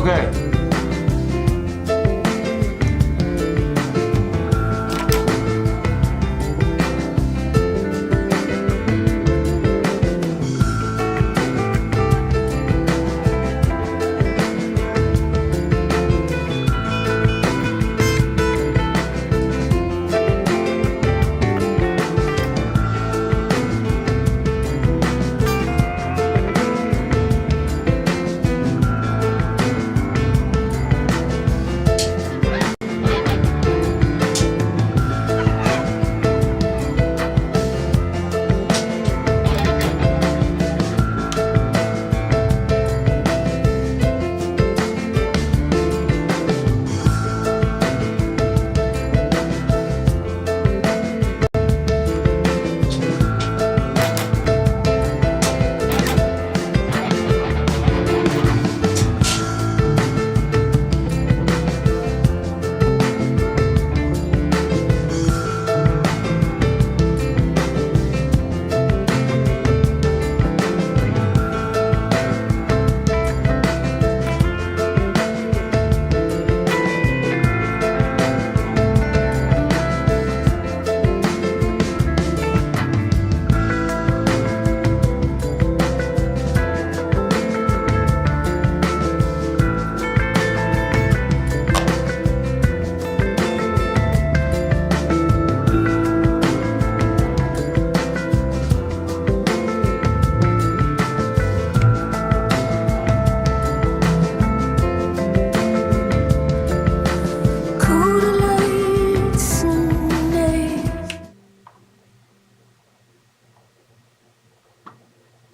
Okay.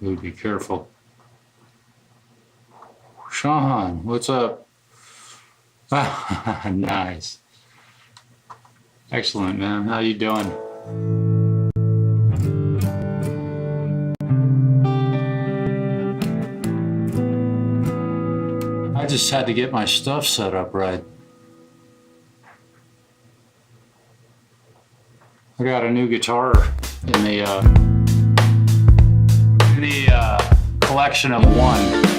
Ooh, be careful. Sean, what's up? Nice. Excellent, man. How you doing? I just had to get my stuff set up right. I got a new guitar in the collection of one.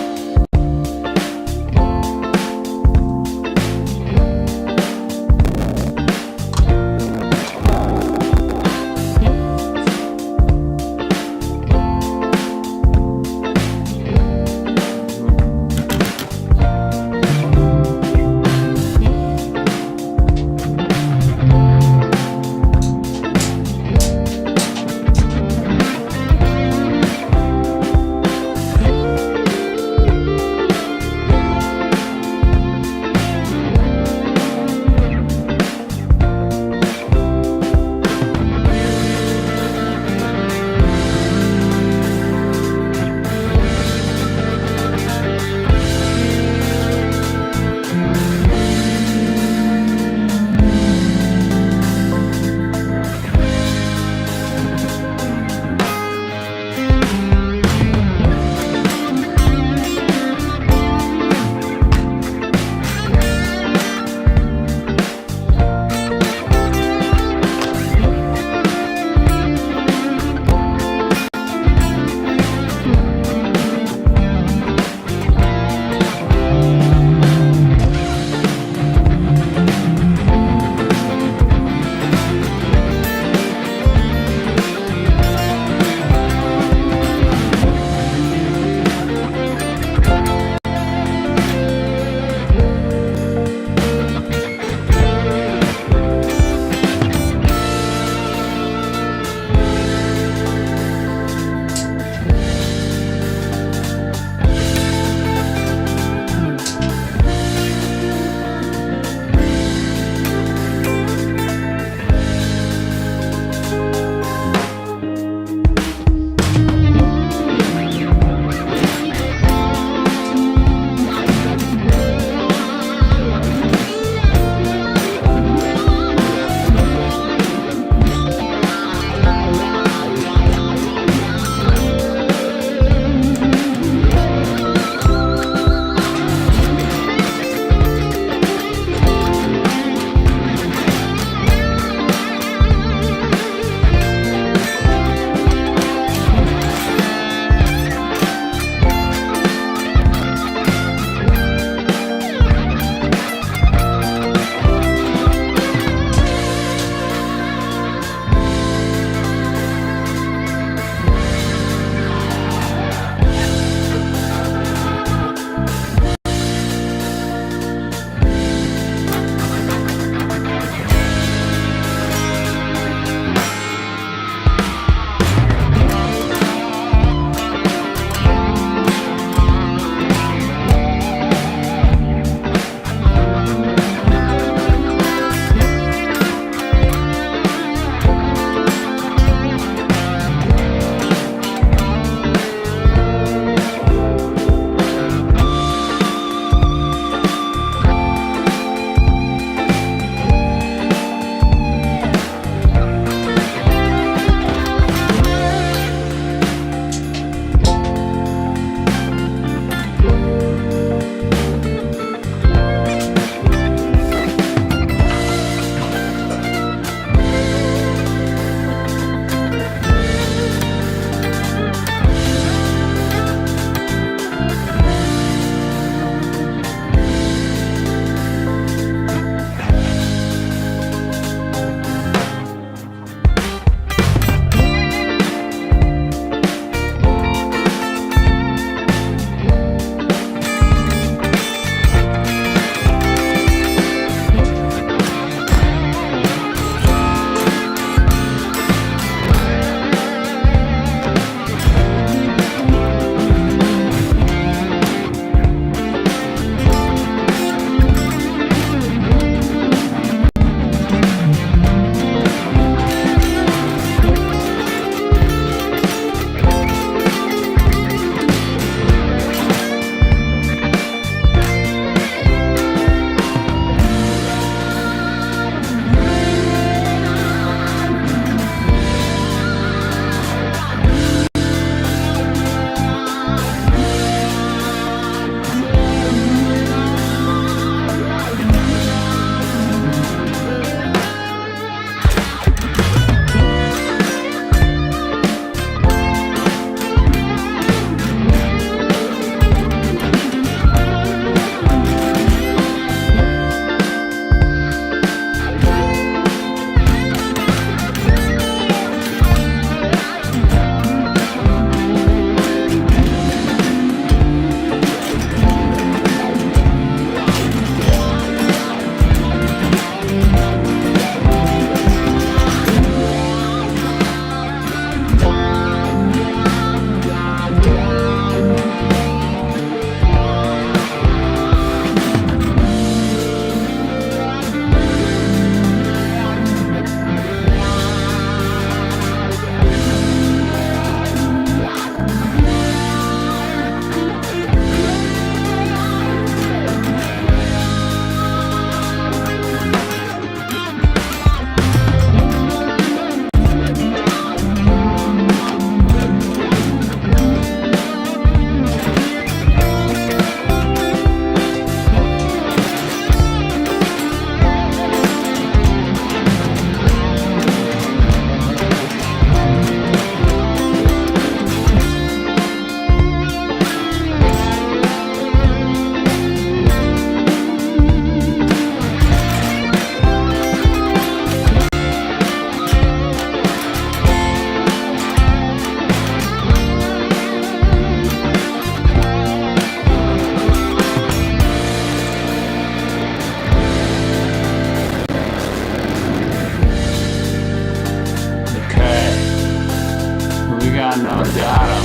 no data.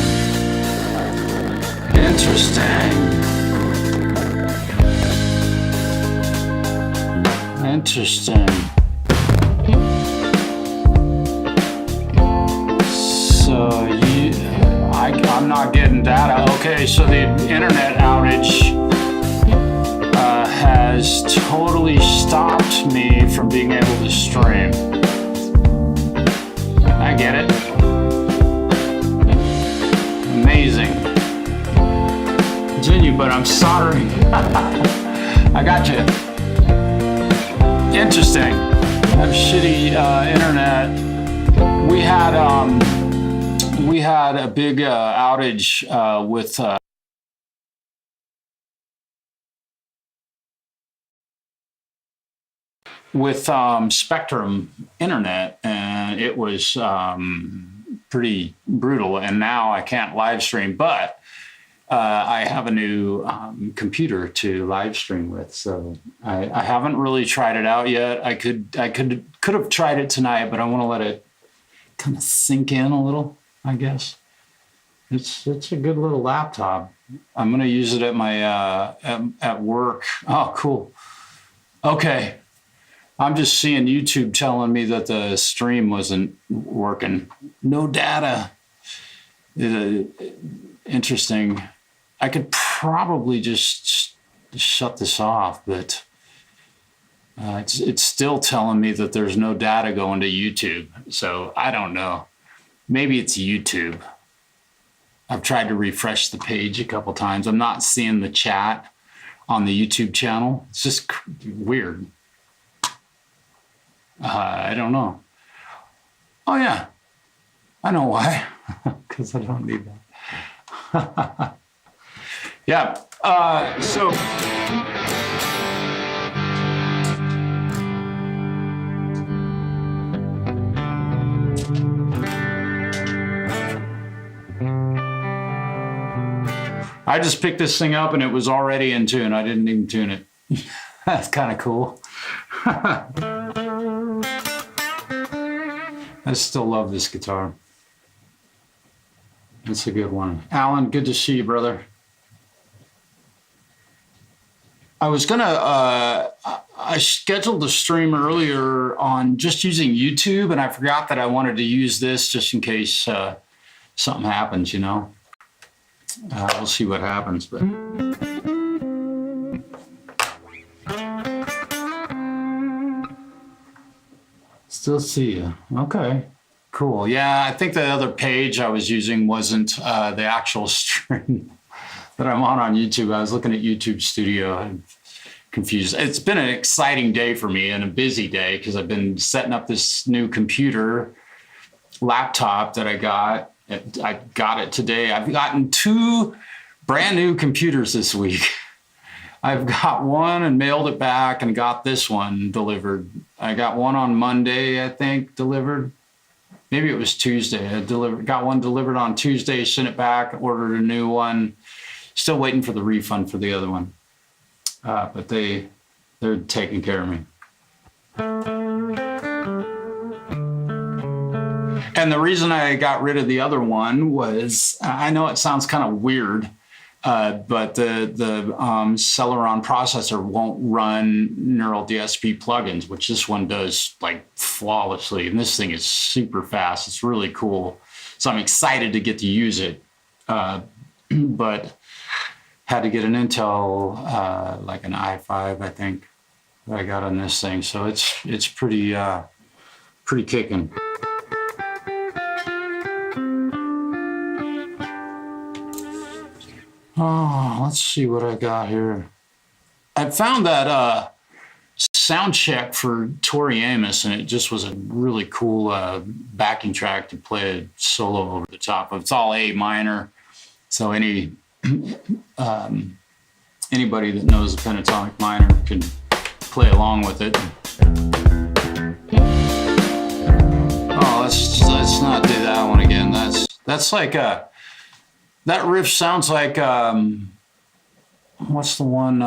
Interesting. Interesting. So I'm not getting data. Okay, so the internet outage has totally stopped me from being able to stream. I get it. Amazing. Continue, but I'm soldering. I got you. Interesting. I have shitty internet. We had a big outage with Spectrum internet, and it was pretty brutal. And now I can't live stream, but I have a new computer to live stream with, so I haven't really tried it out yet. I could have tried it tonight, but I want to let it kind of sink in a little, I guess. It's a good little laptop. I'm gonna use it at my at work. Oh, cool. Okay. I'm just seeing YouTube telling me that the stream wasn't working. No data. Interesting. I could probably just shut this off, but it's still telling me that there's no data going to YouTube. So I don't know. Maybe it's YouTube. I've tried to refresh the page a couple times. I'm not seeing the chat on the YouTube channel. It's just weird. I don't know. Oh yeah, I know why. Because I don't need that. Yeah. So. I just picked this thing up and it was already in tune. I didn't even tune it. That's kind of cool. I still love this guitar. It's a good one. Alan, good to see you, brother. I was gonna, I scheduled a stream earlier on just using YouTube, and I forgot that I wanted to use this just in case something happens, you know? We'll see what happens, but. Still see you. Okay, cool. Yeah, I think the other page I was using wasn't the actual stream that I'm on YouTube. I was looking at YouTube Studio. I'm confused. It's been an exciting day for me and a busy day because I've been setting up this new computer laptop that I got. I got it today. I've gotten 2 brand new computers this week. I've got one and mailed it back and got this one delivered. I got one on Monday, I think, delivered. Maybe it was Tuesday. I got one delivered on Tuesday, sent it back, ordered a new one. Still waiting for the refund for the other one. But they're taking care of me. And the reason I got rid of the other one was, I know it sounds kind of weird, but the Celeron processor won't run NeuralDSP plugins, which this one does like flawlessly. And this thing is super fast. It's really cool. So I'm excited to get to use it. But had to get an Intel, like an i5, I think, that I got on this thing. So it's pretty kicking. Oh, let's see what I got here. I found that sound check for Tori Amos, and it just was a really cool backing track to play a solo over the top of. It's all A minor, so anybody that knows the pentatonic minor can play along with it. Oh, let's not do that one again. That's like that riff sounds like what's the one?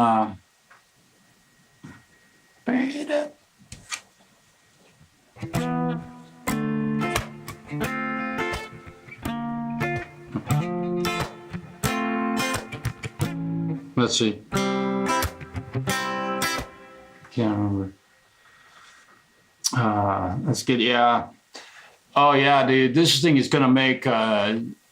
Let's see. Can't remember. Let's get, yeah. Oh yeah, dude, this thing is gonna make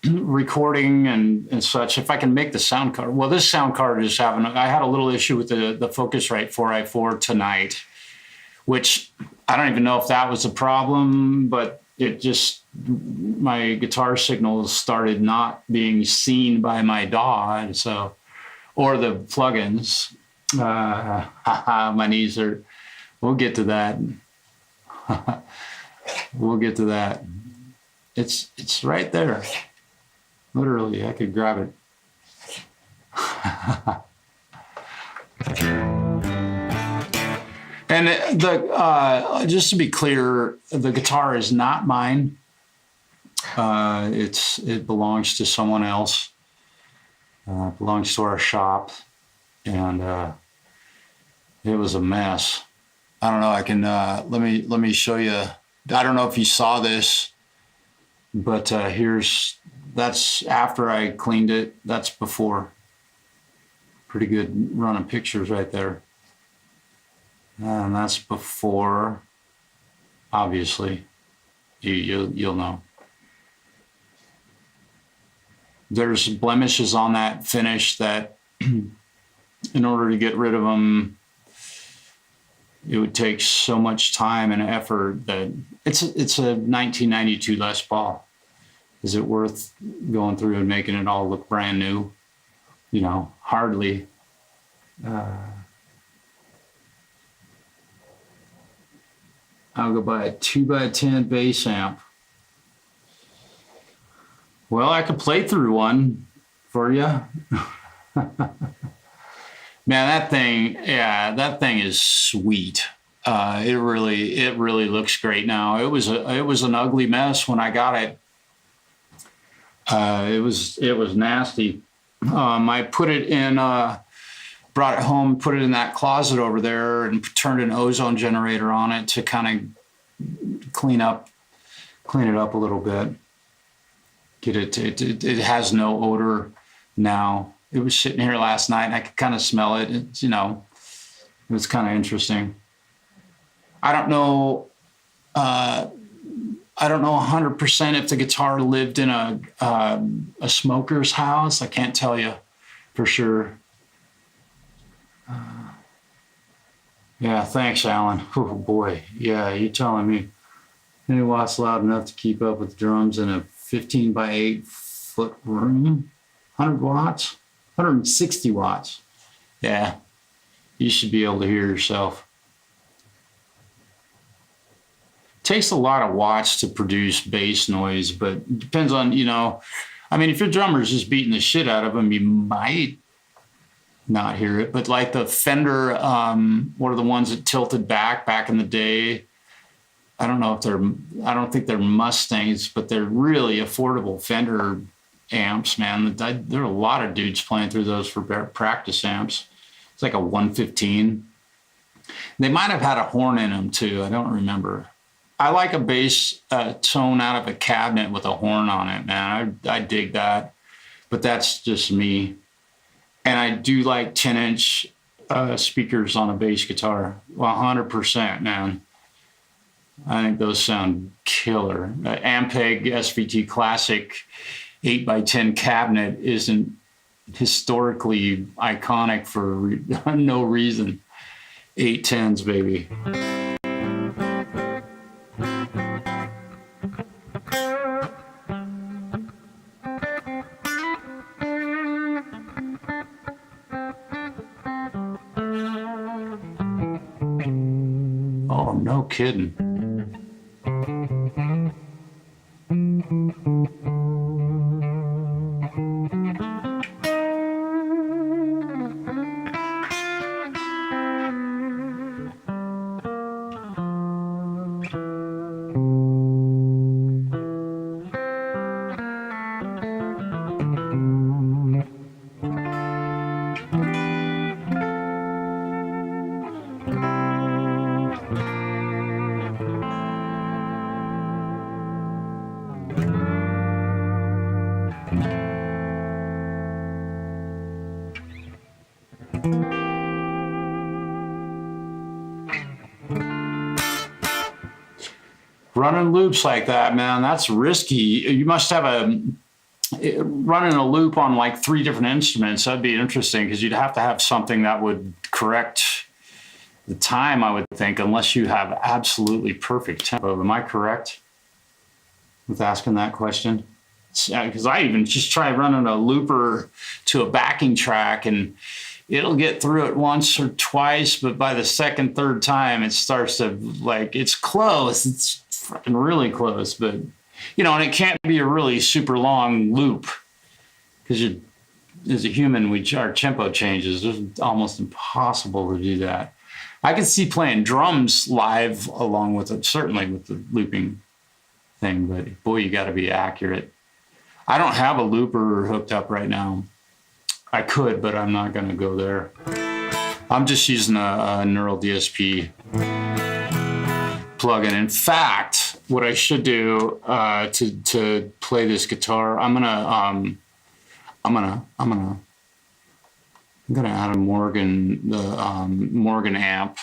recording and such. If I can make the sound card, well, this sound card is having, I had a little issue with the Focusrite 4i4 tonight, which I don't even know if that was a problem, but it just, my guitar signals started not being seen by my DAW, and so, or the plugins. My knees are, we'll get to that. We'll get to that. It's right there. Literally, I could grab it. And the just to be clear, the guitar is not mine. It belongs to someone else. It belongs to our shop, and it was a mess. I don't know. I can let me show you. I don't know if you saw this, but that's after I cleaned it. That's before. Pretty good run of pictures right there. And that's before. Obviously, you'll know. There's blemishes on that finish that, in order to get rid of them, it would take so much time and effort that it's a 1992 Les Paul. Is it worth going through and making it all look brand new? You know, hardly. I'll go buy a 2x10 bass amp. Well, I could play through one for you. Man, that thing is sweet. It really looks great now. It was an ugly mess when I got it. It was nasty. I put it in, brought it home, put it in that closet over there, and turned an ozone generator on it to kind of clean it up a little bit. It has no odor now. It was sitting here last night, and I could kind of smell it. It's, you know, it was kind of interesting. I don't know 100% if the guitar lived in a smoker's house. I can't tell you for sure. Yeah, thanks, Alan. Oh boy, yeah, you're telling me. Any watts loud enough to keep up with drums in a 15 by 8 foot room? 100 watts? 160 watts. Yeah, you should be able to hear yourself. Takes a lot of watts to produce bass noise, but it depends on, you know, I mean, if your drummer's just beating the shit out of them, you might not hear it. But like the Fender, what are the ones that tilted back in the day? I don't think they're Mustangs, but they're really affordable Fender amps, man. There are a lot of dudes playing through those for practice amps. It's like a 115. They might have had a horn in them too. I don't remember. I like a bass tone out of a cabinet with a horn on it, man. I dig that, but that's just me. And I do like 10-inch speakers on a bass guitar. 100%, man. I think those sound killer. Ampeg SVT Classic 8x10 cabinet isn't historically iconic for no reason. 810s, baby. Oh, no kidding. Running loops like that, man, that's risky. You must have running a loop on like 3 different instruments. That'd be interesting because you'd have to have something that would correct the time, I would think, unless you have absolutely perfect tempo. Am I correct with asking that question? Because I even just tried running a looper to a backing track and it'll get through it once or twice, but by the second, third time, it starts to like, it's close. It's fucking really close, but you know, and it can't be a really super long loop because as a human, our tempo changes. It's almost impossible to do that. I can see playing drums live along with it, certainly with the looping thing, but boy, you got to be accurate. I don't have a looper hooked up right now. I could, but I'm not going to go there. I'm just using a NeuralDSP plugin. In fact, what I should do to play this guitar, I'm gonna add a Morgan, the Morgan amp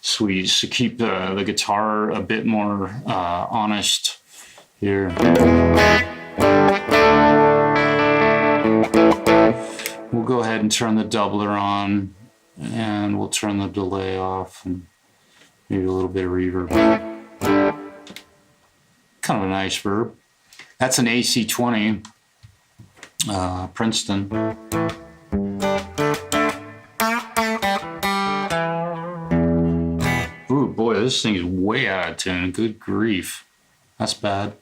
suite to keep the guitar a bit more honest here. We'll go ahead and turn the doubler on, and we'll turn the delay off, and maybe a little bit of reverb. Kind of a nice verb. That's an AC20 Princeton. Ooh, boy, this thing is way out of tune. Good grief. That's bad.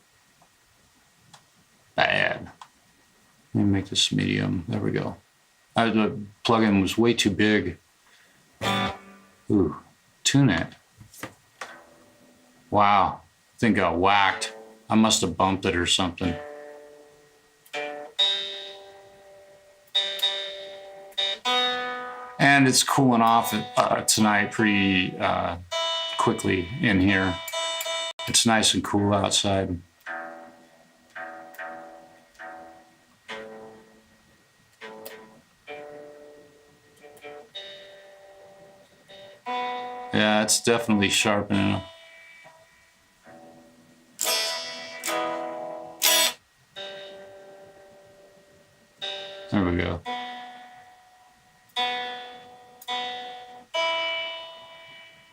Bad. Let me make this medium. There we go. The plugin was way too big. Ooh, tune it. Wow, thing got whacked. I must have bumped it or something. And it's cooling off tonight pretty quickly in here. It's nice and cool outside. Yeah, it's definitely sharpening. There we go.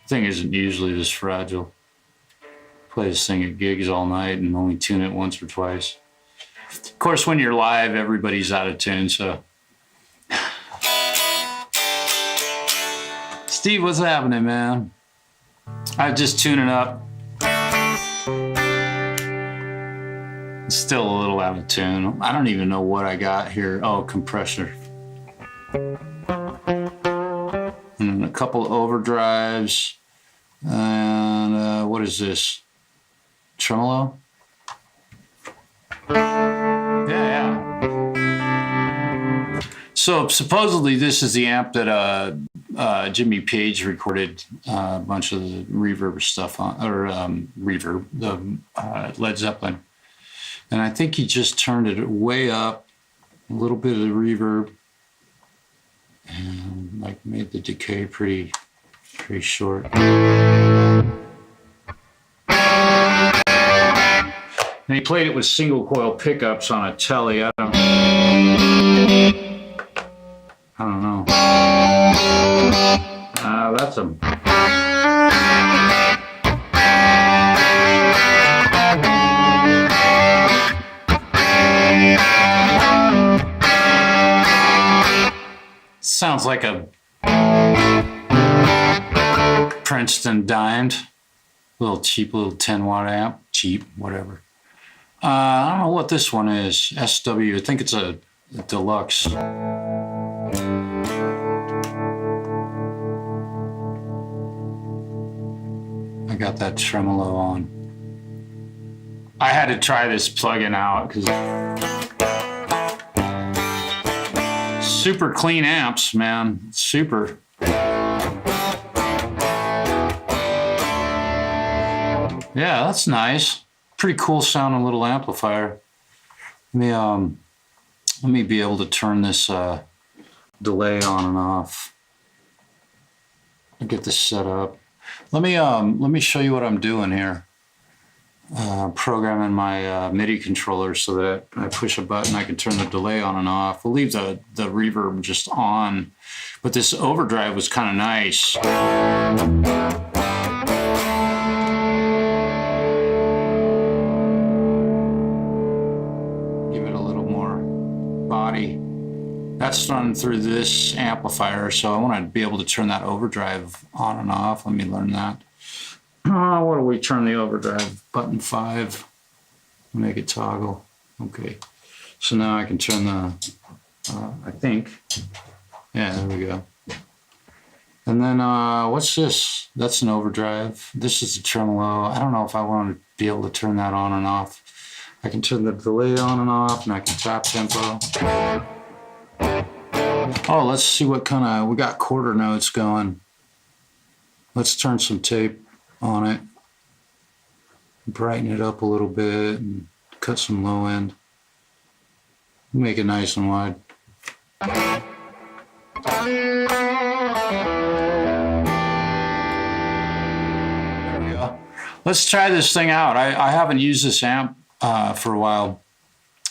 Thing isn't usually this fragile. Play this thing at gigs all night and only tune it once or twice. Of course, when you're live, everybody's out of tune, so. Steve, what's happening, man? I'm just tuning up. It's still a little out of tune. I don't even know what I got here. Oh, compressor. And a couple of overdrives. And what is this? Tremolo? Yeah. So supposedly this is the amp that Jimmy Page recorded a bunch of the reverb stuff on, or reverb, the Led Zeppelin. And I think he just turned it way up, a little bit of the reverb, and like made the decay pretty short. And he played it with single coil pickups on a telly. I don't know. That's a. Sounds like a Princeton Dimed, little cheap little 10-watt amp, cheap, whatever. I don't know what this one is. SW. I think it's a deluxe. I got that tremolo on. I had to try this plugin out because super clean amps, man. Super. Yeah, that's nice. Pretty cool sounding little amplifier. Let me be able to turn this delay on and off. I'll get this set up. Let me show you what I'm doing here. Programming my MIDI controller so that I push a button, I can turn the delay on and off. We'll leave the reverb just on, but this overdrive was kind of nice. Give it a little more body. That's run through this amplifier, so I want to be able to turn that overdrive on and off. Let me learn that. What do we turn the overdrive? Button 5. Make it toggle. Okay. So now I can turn the, I think. Yeah, there we go. And then what's this? That's an overdrive. This is a tremolo. I don't know if I want to be able to turn that on and off. I can turn the delay on and off, and I can tap tempo. Oh, let's see what kind of, we got quarter notes going. Let's turn some tape on it, brighten it up a little bit, and cut some low end. Make it nice and wide. There we go. Let's try this thing out. I haven't used this amp for a while.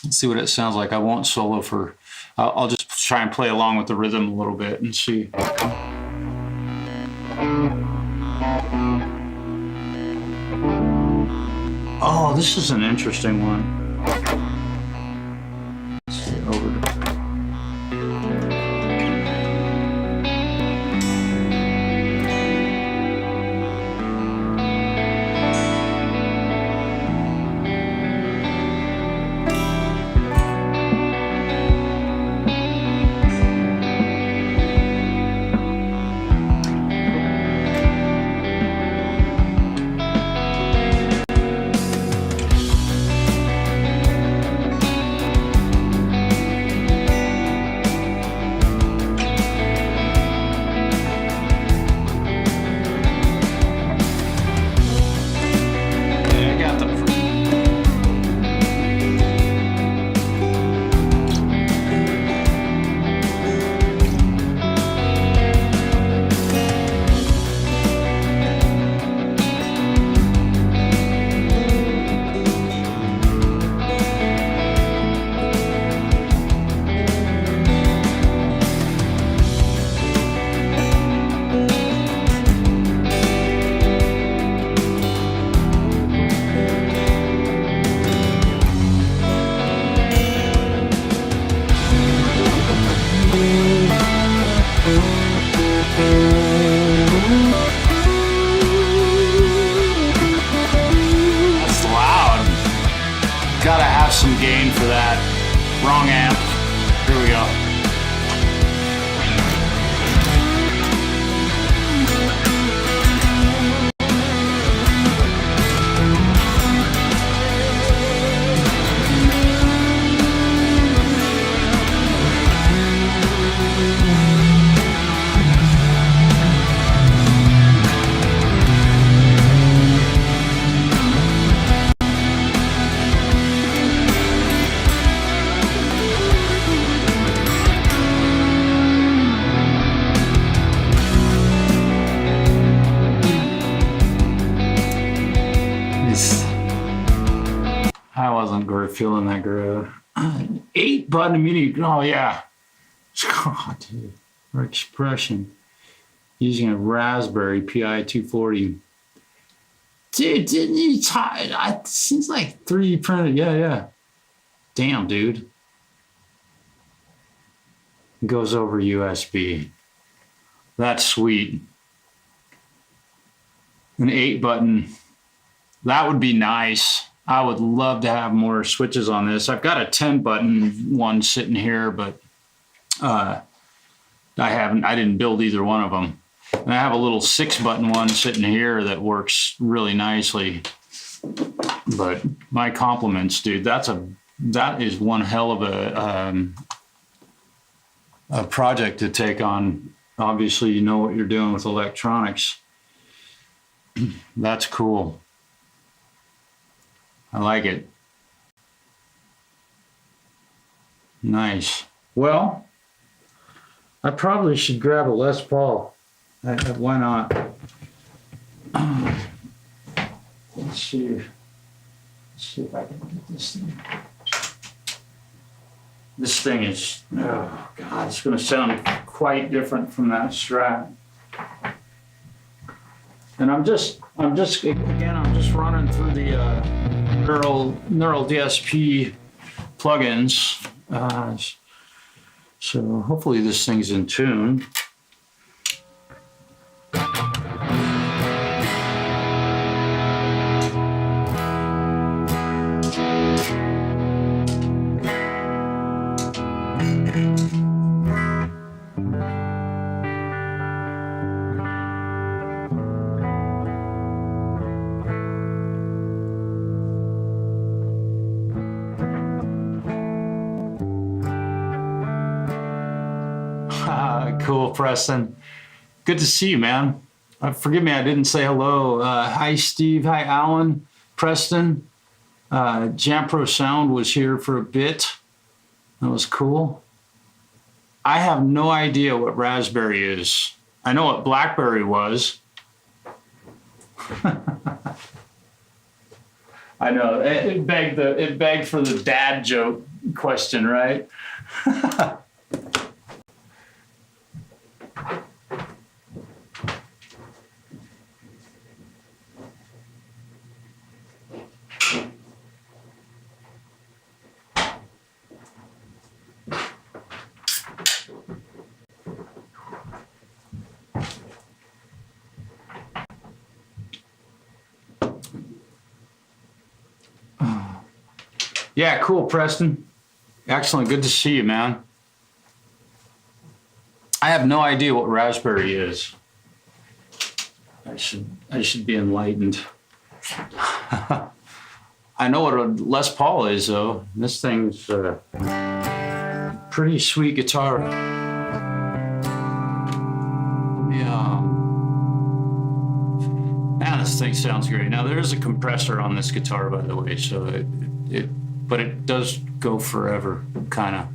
Let's see what it sounds like. I won't solo for, I'll just try and play along with the rhythm a little bit and see. Oh, this is an interesting one. Let's see, some gain for that. Wrong amp. Here we go. I wasn't feeling that good. 8-button MIDI. Oh yeah. God, dude. For expression. Using a Raspberry Pi 240. Dude, didn't you talk? It seems like 3D printed. Yeah. Damn, dude. It goes over USB. That's sweet. An 8-button. That would be nice. I would love to have more switches on this. I've got a 10-button one sitting here, but I didn't build either one of them. And I have a little 6-button one sitting here that works really nicely. But my compliments, dude. That is one hell of a project to take on. Obviously, you know what you're doing with electronics. That's cool. I like it. Nice. Well, I probably should grab a Les Paul. Why not? Let's see. Let's see if I can get this thing. This thing is, oh God, it's going to sound quite different from that Strat. And I'm just running through the NeuralDSP plugins. So hopefully this thing's in tune. Cool, Preston. Good to see you, man. Forgive me, I didn't say hello. Hi, Steve. Hi, Alan. Preston. Jamprosound was here for a bit. That was cool. I have no idea what Raspberry is. I know what BlackBerry was. I know, it begged for the dad joke question, right? Yeah, cool, Preston. Excellent. Good to see you, man. I have no idea what Raspberry is. I should be enlightened. I know what a Les Paul is, though. This thing's a pretty sweet guitar. Yeah. Man, this thing sounds great. Now, there's a compressor on this guitar, by the way, so but it does go forever, kind of.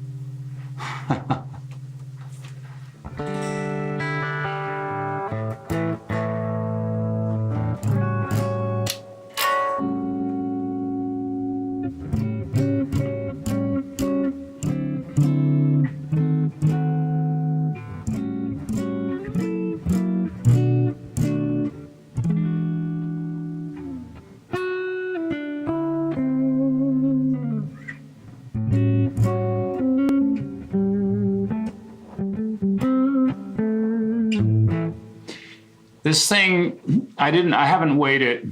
This thing, I haven't weighed it.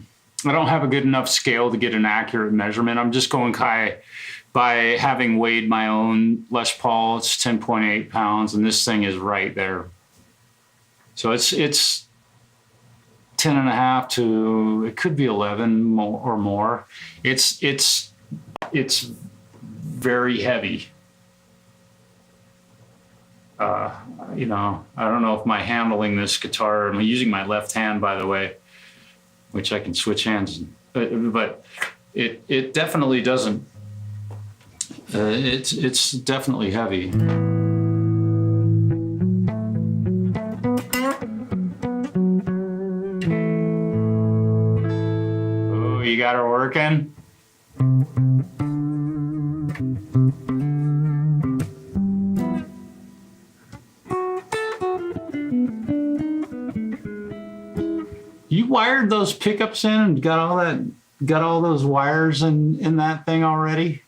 I don't have a good enough scale to get an accurate measurement. I'm just going by having weighed my own Les Paul. It's 10.8 pounds, and this thing is right there. So it's 10 and a half to, it could be 11 or more. It's very heavy. You know, I don't know if my handling this guitar, I'm using my left hand, by the way, which I can switch hands, but it definitely doesn't, it's definitely heavy. Oh, you got her working? You wired those pickups in and got all those wires in that thing already?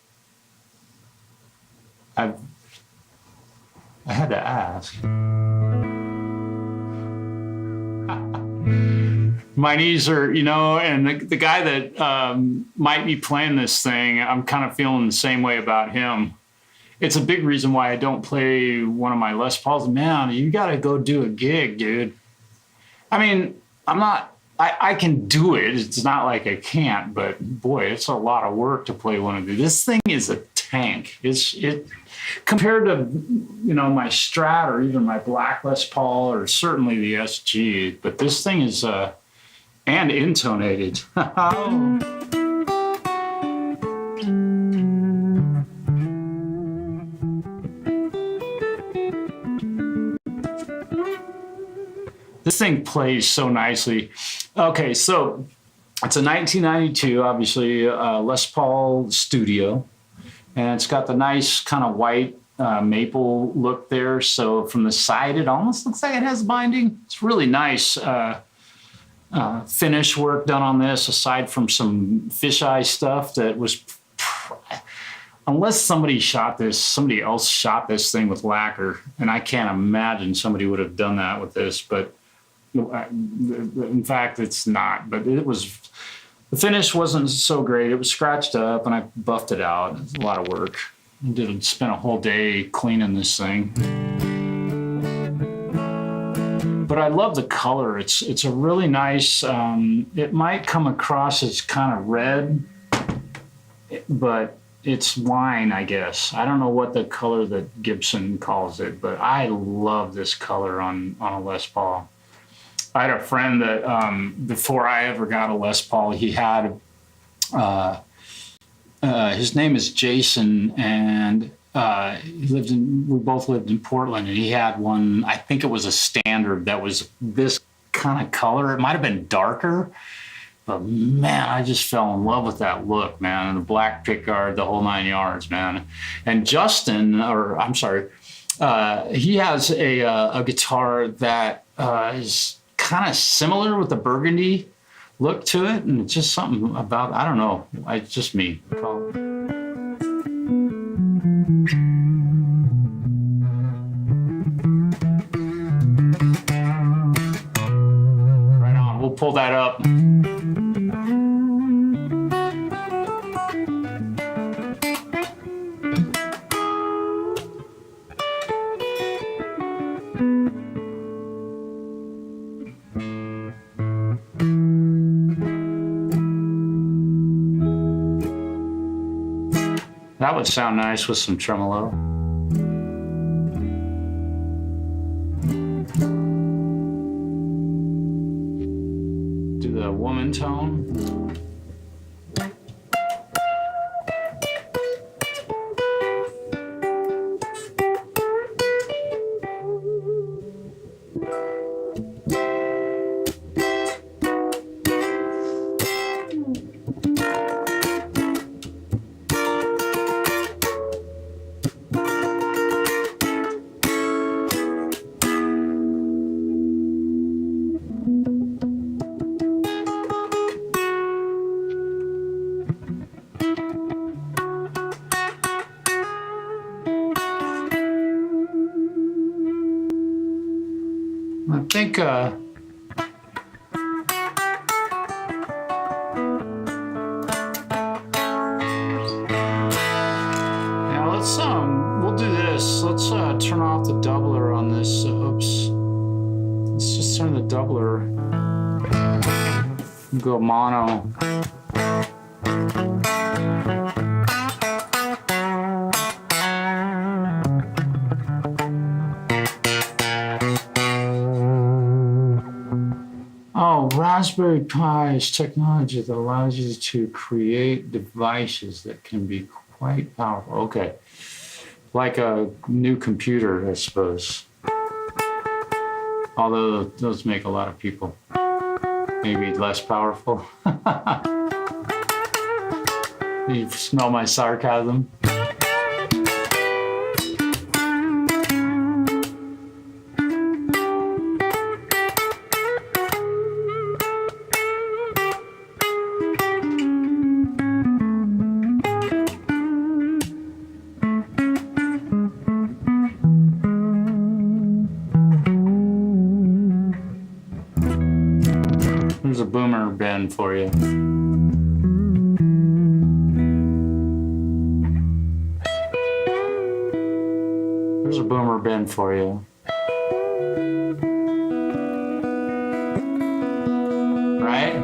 I had to ask. My knees are, you know, and the guy that might be playing this thing, I'm kind of feeling the same way about him. It's a big reason why I don't play one of my Les Pauls. Man, you got to go do a gig, dude. I mean, I can do it. It's not like I can't, but boy, it's a lot of work to play one of these. This thing is a tank. It compared to, you know, my Strat or even my Black Les Paul or certainly the SG, but this thing is and intonated. this thing plays so nicely. Okay, so it's a 1992, obviously, Les Paul Studio, and it's got the nice kind of white maple look there. So from the side, it almost looks like it has binding. It's really nice finish work done on this, aside from some fisheye stuff that was, unless somebody else shot this thing with lacquer, and I can't imagine somebody would have done that with this, but in fact, it's not. But it was, the finish wasn't so great. It was scratched up, and I buffed it out. It's a lot of work. I spent a whole day cleaning this thing. But I love the color. It's a really nice, it might come across as kind of red, but it's wine, I guess. I don't know what the color that Gibson calls it, but I love this color on a Les Paul. I had a friend that before I ever got a Les Paul, he had, his name is Jason, and we both lived in Portland, and he had one, I think it was a standard that was this kind of color. It might have been darker, but man, I just fell in love with that look, man. And the black pickguard, the whole 9 yards, man. And Justin, or I'm sorry, he has a guitar that is kind of similar with the burgundy look to it, and it's just something about, I don't know, it's just me. Right on, we'll pull that up. That would sound nice with some tremolo. Do the woman tone. I think yeah, let's we'll do this. Let's turn off the doubler on this. Oops. Let's just turn the doubler and go mono. Raspberry Pi is technology that allows you to create devices that can be quite powerful. Okay, like a new computer, I suppose. Although those make a lot of people maybe less powerful. You smell my sarcasm? There's a boomer bend for you. There's a boomer bend for you. Right?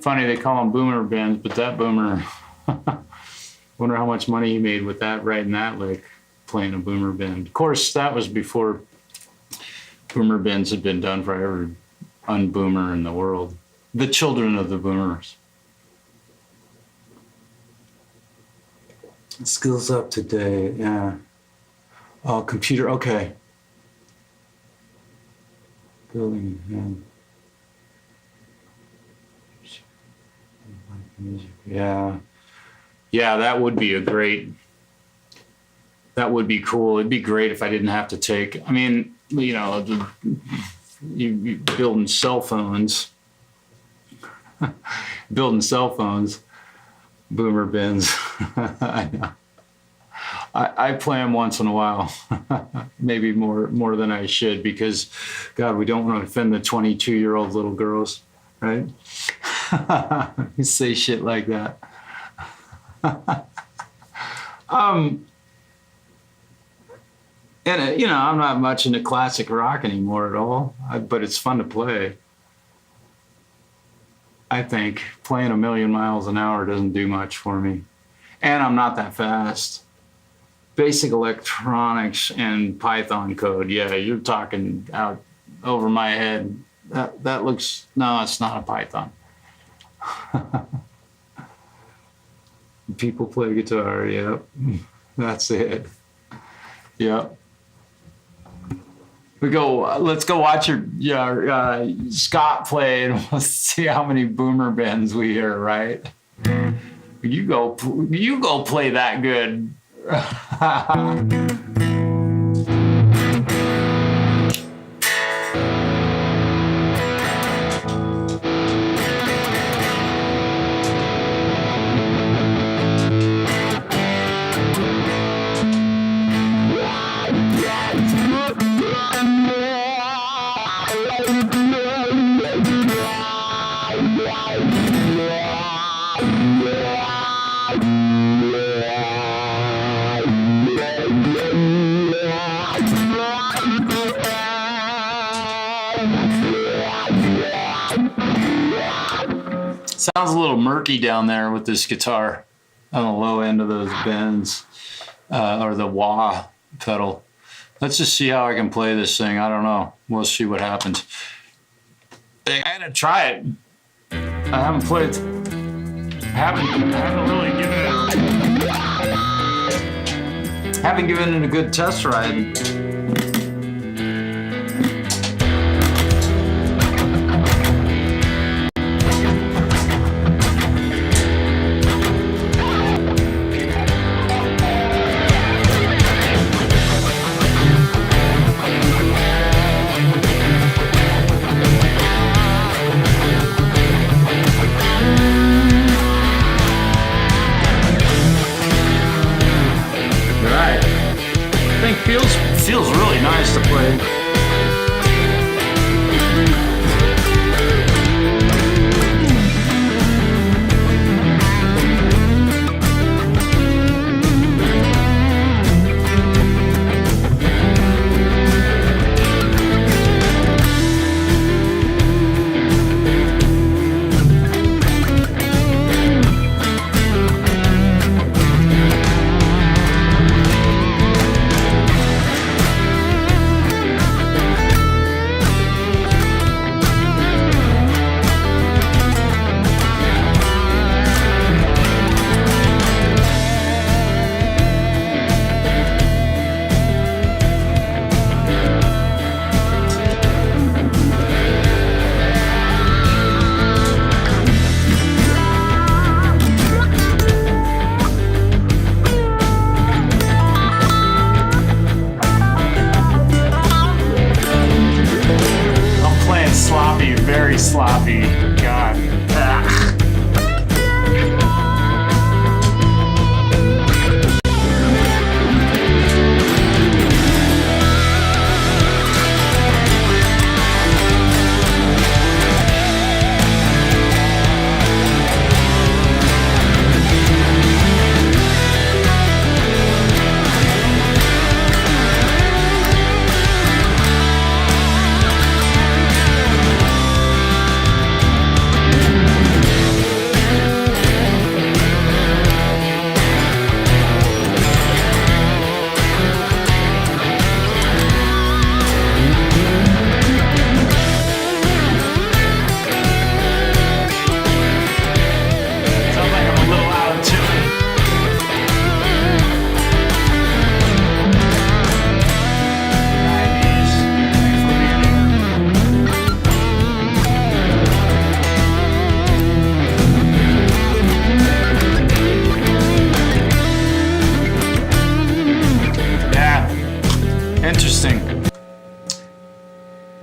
Funny they call them boomer bends, but that boomer, wonder how much money he made with that, riding that lick, playing a boomer bend. Of course, that was before boomer bends had been done for every unboomer in the world. The children of the boomers. Skills up today, yeah. Oh, computer, okay. Building, yeah. Yeah, that would be that would be cool. It'd be great if I didn't have to take, I mean, you know, you building cell phones, boomer bins. I know. I play them once in a while, maybe more than I should, because, God, we don't want to offend the 22-year-old little girls, right? You say shit like that. And you know, I'm not much into classic rock anymore at all, but it's fun to play. I think playing a million miles an hour doesn't do much for me, and I'm not that fast. Basic electronics and Python code, yeah, you're talking out over my head. That looks, no, it's not a Python. People play guitar, yep. That's it. Yep. Let's go watch your Scott play, and we'll see how many boomer bends we hear, right? You go play that good. Sounds a little murky down there with this guitar on the low end of those bends, or the wah pedal. Let's just see how I can play this thing. I don't know. We'll see what happens. I gotta try it. I haven't played. Haven't given it a good test ride. Feels really nice to play. Very sloppy. God.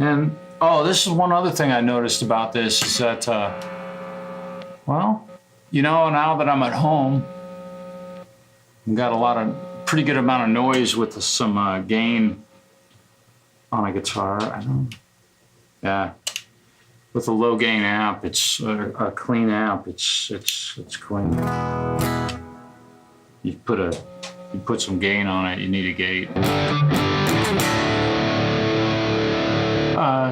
And, oh, this is one other thing I noticed about this is that, well, you know, now that I'm at home, I've got pretty good amount of noise with some gain on a guitar. Yeah. With a low gain amp, it's a clean amp. It's clean. You put some gain on it. You need a gate.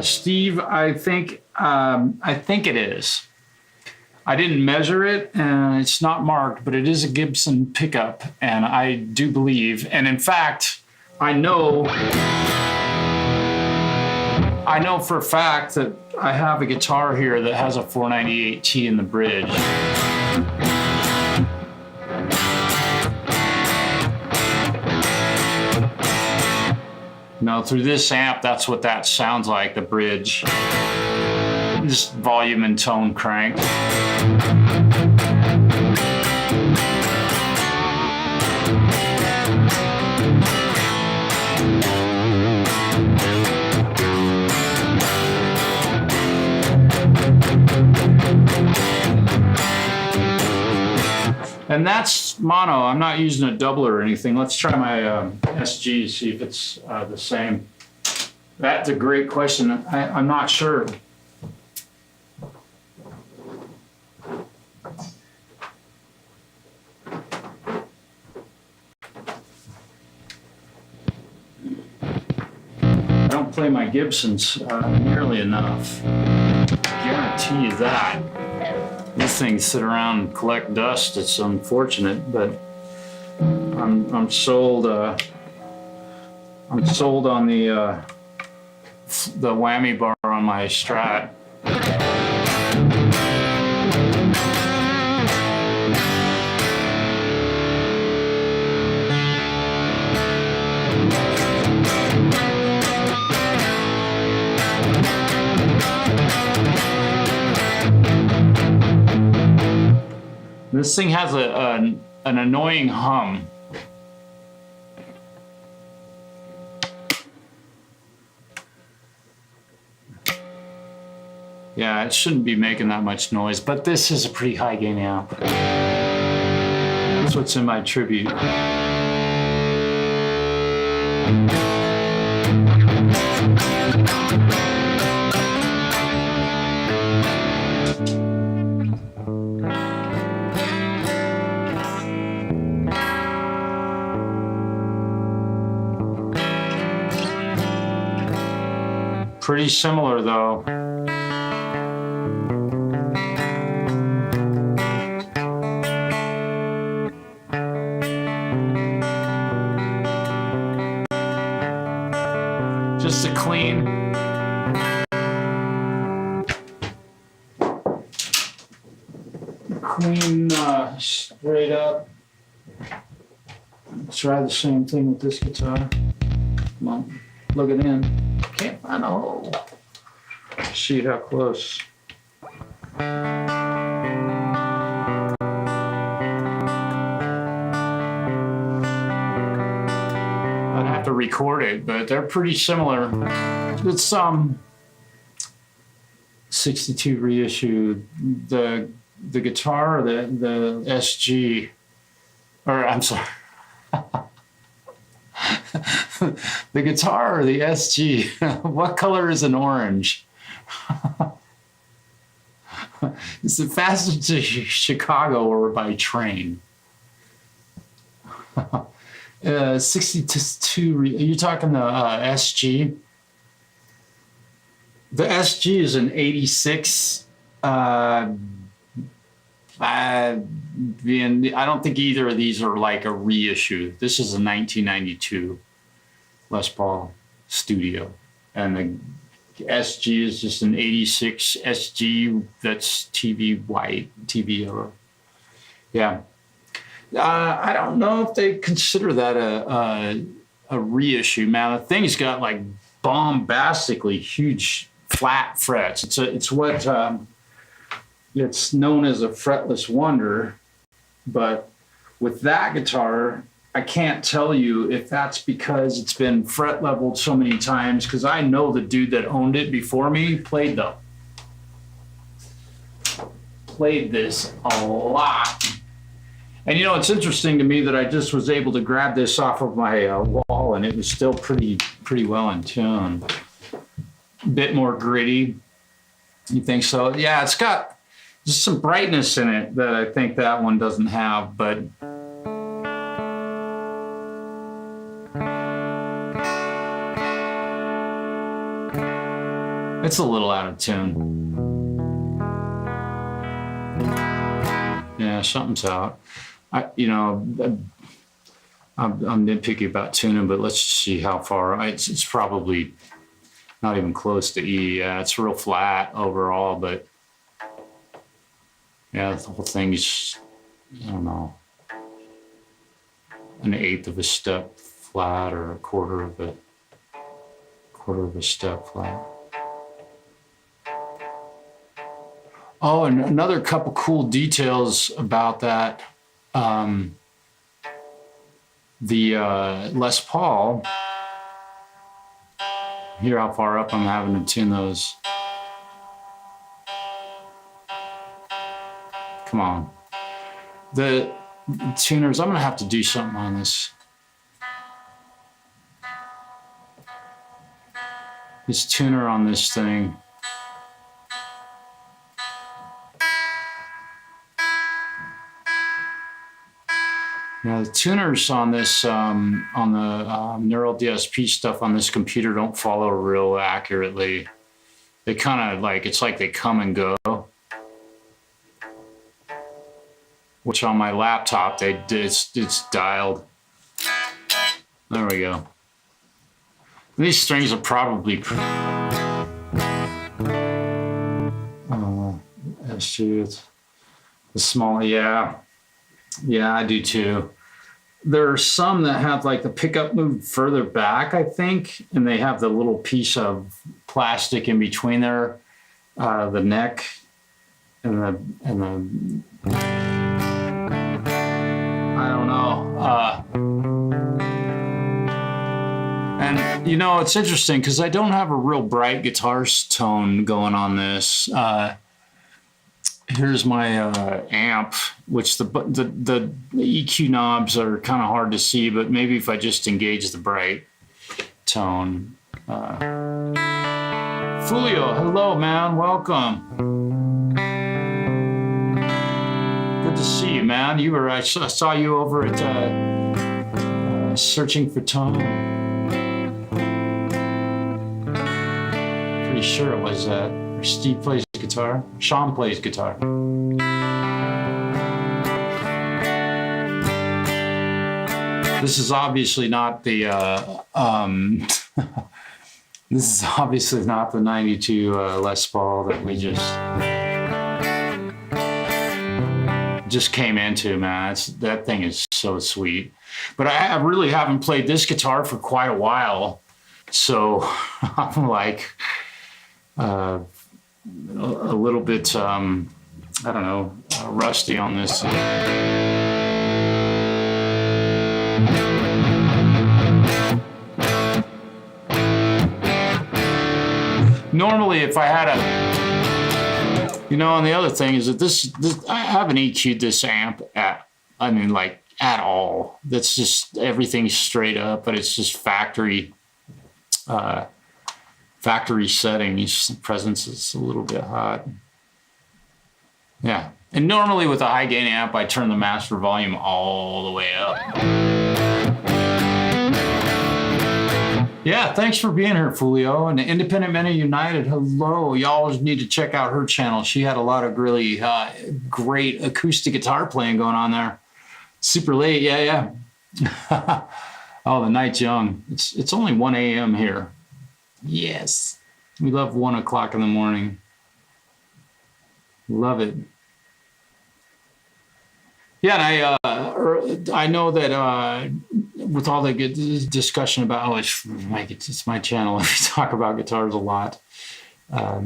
Steve, I think it is. I didn't measure it, and it's not marked, but it is a Gibson pickup, and I do believe, and in fact, I know for a fact that I have a guitar here that has a 498T in the bridge. Now through this amp, that's what that sounds like, the bridge. Just volume and tone cranked. And that's mono. I'm not using a doubler or anything. Let's try my SG, see if it's the same. That's a great question. I'm not sure. I don't play my Gibsons nearly enough. I guarantee you that. These things sit around and collect dust. It's unfortunate, but I'm sold. I'm sold on the whammy bar on my Strat. This thing has an annoying hum. Yeah, it shouldn't be making that much noise, but this is a pretty high gain amp. That's what's in my tribute. Pretty similar though. Just a clean. Straight up. Try the same thing with this guitar. Come on, plug it in. Can't find a hole. See how close. I'd have to record it, but they're pretty similar. It's 62 reissue. The guitar, the SG, or I'm sorry. The guitar or the SG? What color is an orange? Is it faster to Chicago or by train? 62. You're talking the SG? The SG is an 86. I don't think either of these are like a reissue. This is a 1992 Les Paul Studio, and the SG is just an 86 SG that's TV white, TV yellow. Yeah. I don't know if they consider that a reissue. Man, the thing's got like bombastically huge flat frets. It's what it's known as a fretless wonder, but with that guitar, I can't tell you if that's because it's been fret leveled so many times, because I know the dude that owned it before me played this a lot. And you know, it's interesting to me that I just was able to grab this off of my wall and it was still pretty well in tune. A bit more gritty. You think so? Yeah, it's got just some brightness in it that I think that one doesn't have, but it's a little out of tune. Yeah, something's out. I'm nitpicky about tuning, but let's see how far. It's probably not even close to E. Yeah, it's real flat overall, but yeah, the whole thing is, I don't know, an eighth of a step flat or a quarter of a step flat. Oh, and another couple cool details about that. The Les Paul, hear how far up I'm having to tune those. Come on. The tuners, I'm gonna have to do something on this. This tuner on this thing. Yeah, the tuners on this, on the NeuralDSP stuff on this computer don't follow real accurately. They kind of like, it's like they come and go. Which on my laptop, it's dialed. There we go. These strings are probably, it's the small, yeah. Yeah, I do too. There are some that have like the pickup moved further back, I think, and they have the little piece of plastic in between there, the neck and the I don't know. And you know, it's interesting because I don't have a real bright guitar tone going on this. Here's my amp, which the EQ knobs are kind of hard to see, but maybe if I just engage the bright tone. Fulio, hello, man, welcome. Good to see you, man. I saw you over at Searching for Tone. Pretty sure it was Steve plays guitar. Sean plays guitar. This is obviously not the this is obviously not the 92 Les Paul that we just came into, man. That thing is so sweet. But I really haven't played this guitar for quite a while, so I'm like a little bit, I don't know, rusty on this. Normally, if I had and the other thing is that this I haven't EQ'd this amp at all. That's just, everything's straight up, but it's just factory settings. The presence is a little bit hot. Yeah. And normally with a high gain amp, I turn the master volume all the way up. Yeah, thanks for being here, Fulio. And the Independent Men United, hello. Y'all need to check out her channel. She had a lot of really great acoustic guitar playing going on there. Super late, yeah. Oh, the night's young. It's only 1 a.m. here. Yes. We love 1 o'clock in the morning. Love it. Yeah, and I know that with all the good discussion about, it's my channel, we talk about guitars a lot, or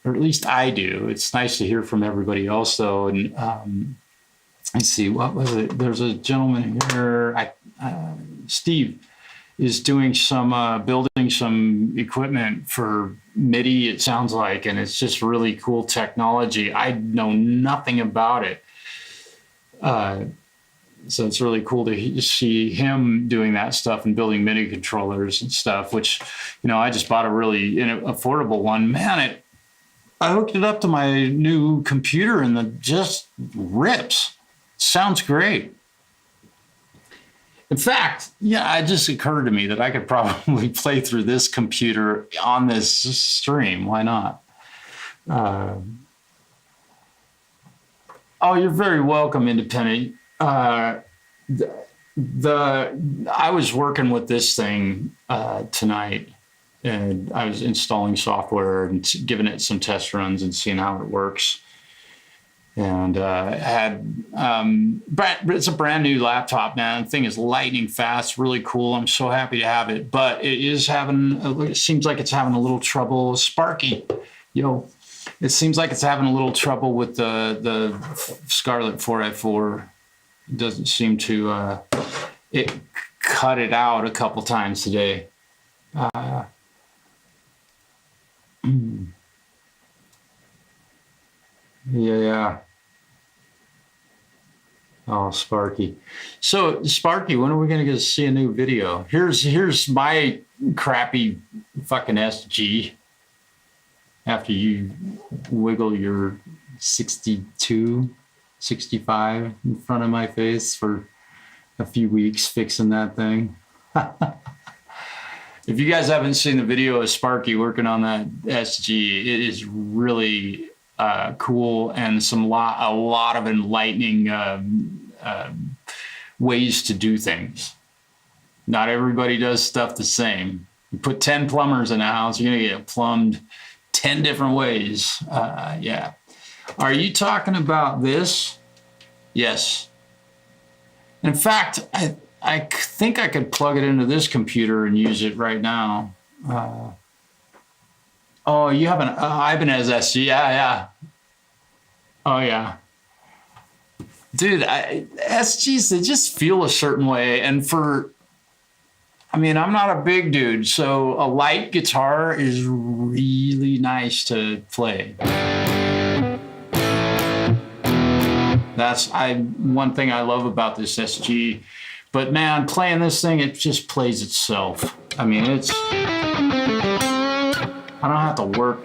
at least I do. It's nice to hear from everybody also, and let's see, what was it? There's a gentleman here, Steve, is doing some, building some equipment for MIDI, it sounds like, and it's just really cool technology. I know nothing about it. So it's really cool to see him doing that stuff and building MIDI controllers and stuff, which, you know, I just bought a really affordable one. Man, I hooked it up to my new computer and it just rips. Sounds great. In fact, yeah, it just occurred to me that I could probably play through this computer on this stream. Why not? Oh, you're very welcome, Independent. I was working with this thing tonight, and I was installing software and giving it some test runs and seeing how it works. And it's a brand new laptop, man. The thing is lightning fast, really cool. I'm so happy to have it, but it seems like it's having a little trouble. Sparky, it seems like it's having a little trouble with the Scarlett 4i4. It doesn't seem to, it cut it out a couple times today. Yeah. Oh, Sparky. So, Sparky, when are we going to get to see a new video? Here's my crappy fucking SG. After you wiggle your 62, 65 in front of my face for a few weeks fixing that thing. If you guys haven't seen the video of Sparky working on that SG, it is really cool, and a lot of enlightening ways to do things. Not everybody does stuff the same. You put 10 plumbers in a house, you're gonna get plumbed 10 different ways. Yeah. Are you talking about this? Yes. In fact, I think I could plug it into this computer and use it right now. Oh, you have an Ibanez SG? Yeah. Oh, yeah. Dude, SGs, they just feel a certain way. And I'm not a big dude, so a light guitar is really nice to play. That's one thing I love about this SG. But man, playing this thing, it just plays itself. I don't have to work.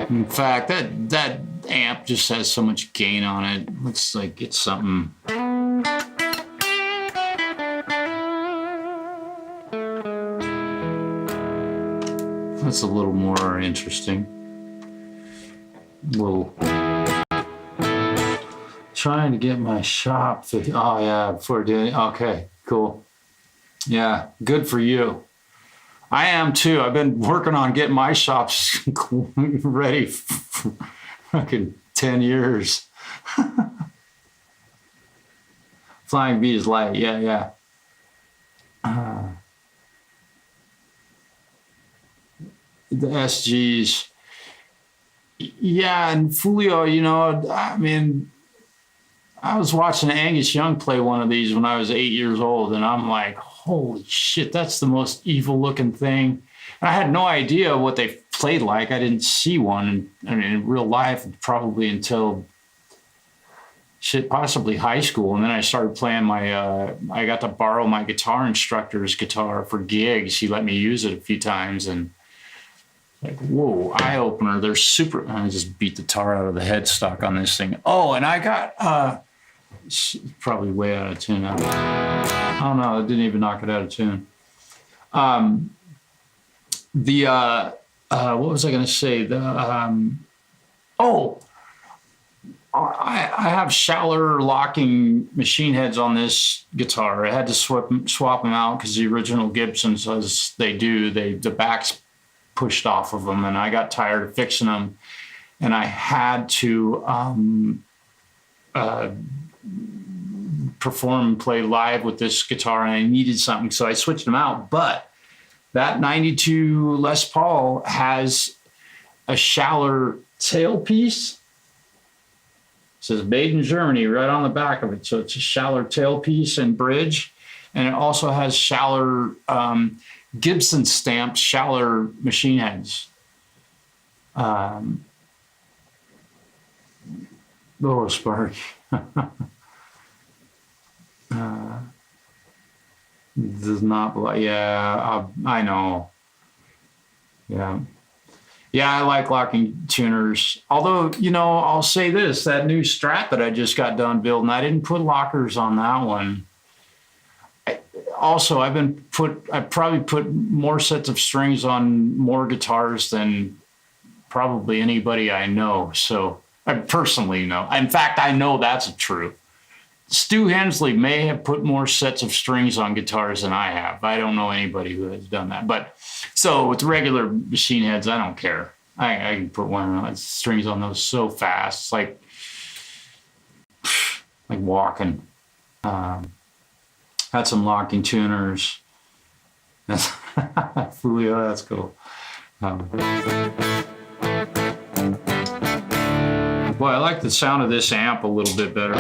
In fact, that amp just has so much gain on it. Looks like it's something. That's a little more interesting. Trying to get my shop. Oh yeah, before doing. Okay, cool. Yeah, good for you. I am too. I've been working on getting my shops ready for fucking 10 years. Flying V is light. Yeah. The SGs. Yeah, and Fulio, I was watching Angus Young play one of these when I was 8 years old, and I'm like, holy shit, that's the most evil looking thing. And I had no idea what they played like. I didn't see one in real life probably until possibly high school. And then I started playing I got to borrow my guitar instructor's guitar for gigs. He let me use it a few times, and like, whoa, eye opener. They're super. I just beat the tar out of the headstock on this thing. Oh, and I got probably way out of tune. I don't know. It didn't even knock it out of tune. What was I going to say? I have Schaller locking machine heads on this guitar. I had to swap them out because the original Gibsons, as they do, the back's pushed off of them, and I got tired of fixing them, and I had to perform and play live with this guitar, and I needed something, so I switched them out. But That 92 Les Paul has a Schaller tailpiece. It says made in Germany right on the back of it. So it's a Schaller tailpiece and bridge. And it also has Schaller Gibson stamped Schaller machine heads. Oh, Sparky. Does not, yeah, I know. Yeah. Yeah, I like locking tuners. Although, you know, I'll say this, that new Strat that I just got done building, I didn't put lockers on that one. Also, I probably put more sets of strings on more guitars than probably anybody I know. So I personally know. In fact, I know that's true. Stu Hensley may have put more sets of strings on guitars than I have. I don't know anybody who has done that. But so with regular machine heads, I don't care. I can put strings on those so fast. It's like walking. Had some locking tuners. That's Fulio, that's cool. Boy, I like the sound of this amp a little bit better.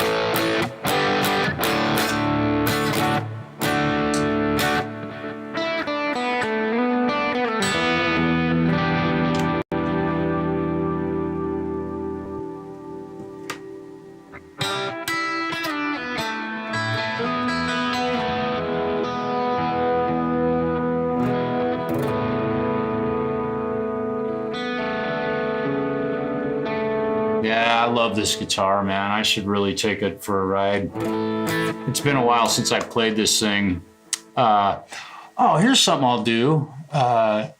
I love this guitar, man. I should really take it for a ride. It's been a while since I played this thing. Oh, here's something I'll do. Let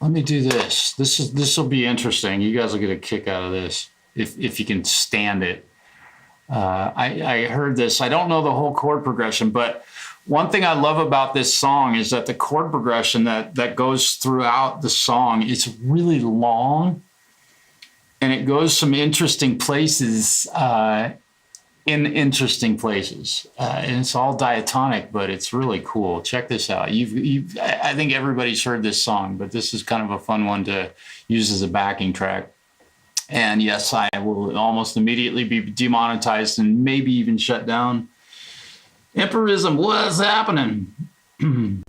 me do this. This will be interesting. You guys will get a kick out of this if you can stand it. I heard this. I don't know the whole chord progression, but one thing I love about this song is that the chord progression that goes throughout the song, it's really long. And it goes some interesting places, in interesting places. And it's all diatonic, but it's really cool. Check this out. I think everybody's heard this song, but this is kind of a fun one to use as a backing track. And yes, I will almost immediately be demonetized and maybe even shut down. Empirism, what's happening? Let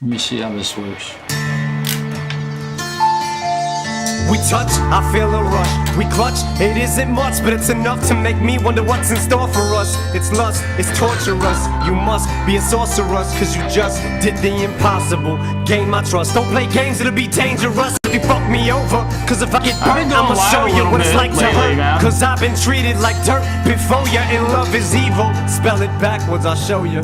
me see how this works. We touch, I feel a rush. We clutch, it isn't much, but it's enough to make me wonder what's in store for us. It's lust, it's torturous. You must be a sorceress, cause you just did the impossible. Gain my trust, don't play games, it'll be dangerous if you fuck me over. Cause if I get burnt, I'ma show you what it's like to hurt. Cause I've been treated like dirt before you, and love is evil. Spell it backwards, I'll show you.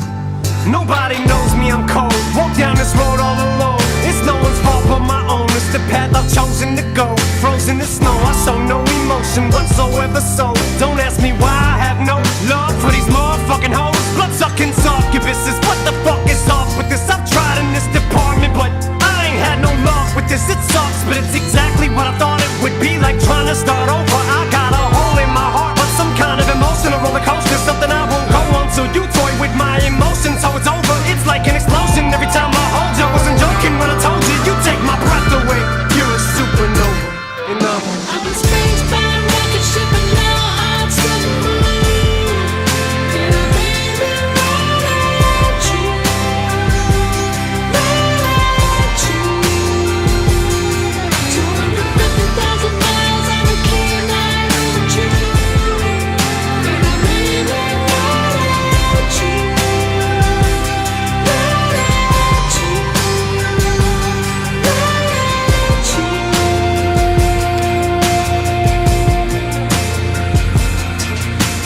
Nobody knows me, I'm cold. Walk down this road all alone. It's no one's fault but my own. It's the path I've chosen to go. Frozen in snow, I show no emotion whatsoever. So don't ask me why I have no love for these motherfucking hoes. Blood-sucking succubuses. What the fuck is off with this? I've tried in this department, but I ain't had no luck with this. It sucks, but it's exactly what I thought it would be. Like trying to start over. I got a hole in my heart, but some kind of emotional roller coaster. Something I won't go on till you toy with my emotions. So it's over, it's like an explosion every time I hold you. I wasn't joking when I told you, you take my breath away. You're a supernova, you know. I'm a space-bound rocket ship and now I'm submarine. And I baby right at you, right at you. 250,000 miles on a clear night in June. And I baby right at you, right at you, right at you.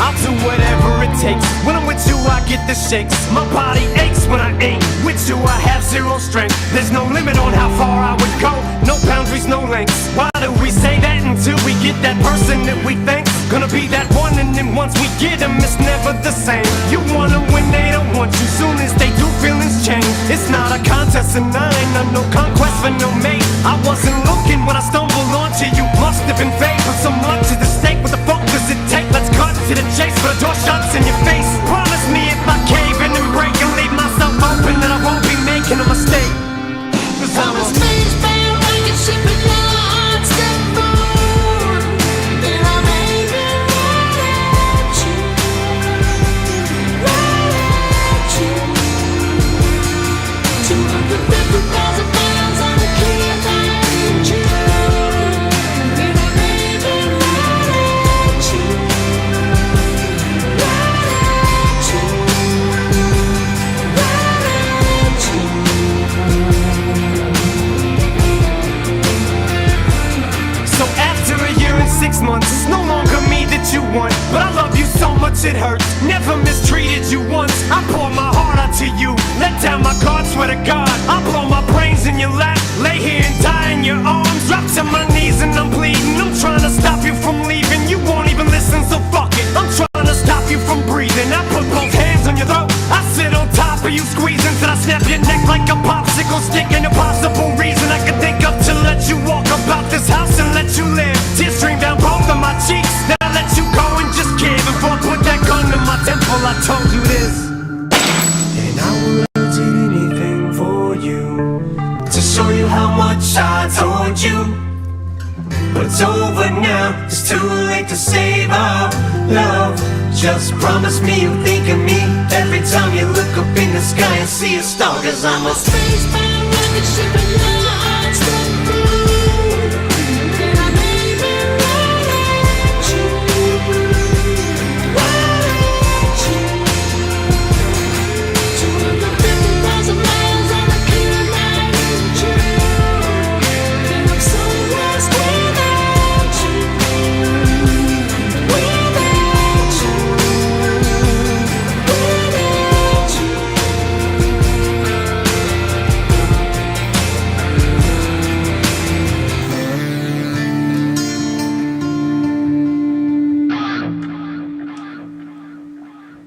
I'll do whatever it takes. When I'm with you, I get the shakes. My body aches when I ain't with you. I have zero strength. There's no limit on how far I would go. No boundaries, no lengths. Why do we say that until we get that person that we think's gonna be that one? And then once we get them, it's never the same. You want them when they don't want you. Soon as they do, feelings change. It's not a contest, and I ain't on no conquest for no mate. I wasn't looking when I stumbled onto you. Must have been fate, but so much at the stake. What the fuck does it take? Let's cut to the chase, but the door shuts in your face. Promise me if I cave in and break and leave myself open, that I won't be making a mistake. it hurts. Never mistreated you once. I pour my heart out to you. Let down my guard, swear to God. I blow my brains in your lap. Lay here and die in your arms. Drop to my knees and I'm bleeding. I'm trying to stop you from leaving. You won't even listen, so fuck it. I'm trying to stop you from breathing. I put both hands on your throat. I sit on top of you, squeezing till I snap your neck like a popsicle stick. An impossible reason I could think of to let you walk about this house and let you live. Tears stream down both of my cheeks. Then I let you go and just give. Before I put that gun to my temple, I told you this. And I will do anything for you to show you how much I told you. But it's over now, it's too late to save our love. Just promise me you'll think of me every time you look up in the sky and see a star. Cause I'm a Spacebound rocket ship and your heart's still through. And I may be right at you, right at you. 250,000 miles on a clear night in June. And I'm so lost without you, without you, without you.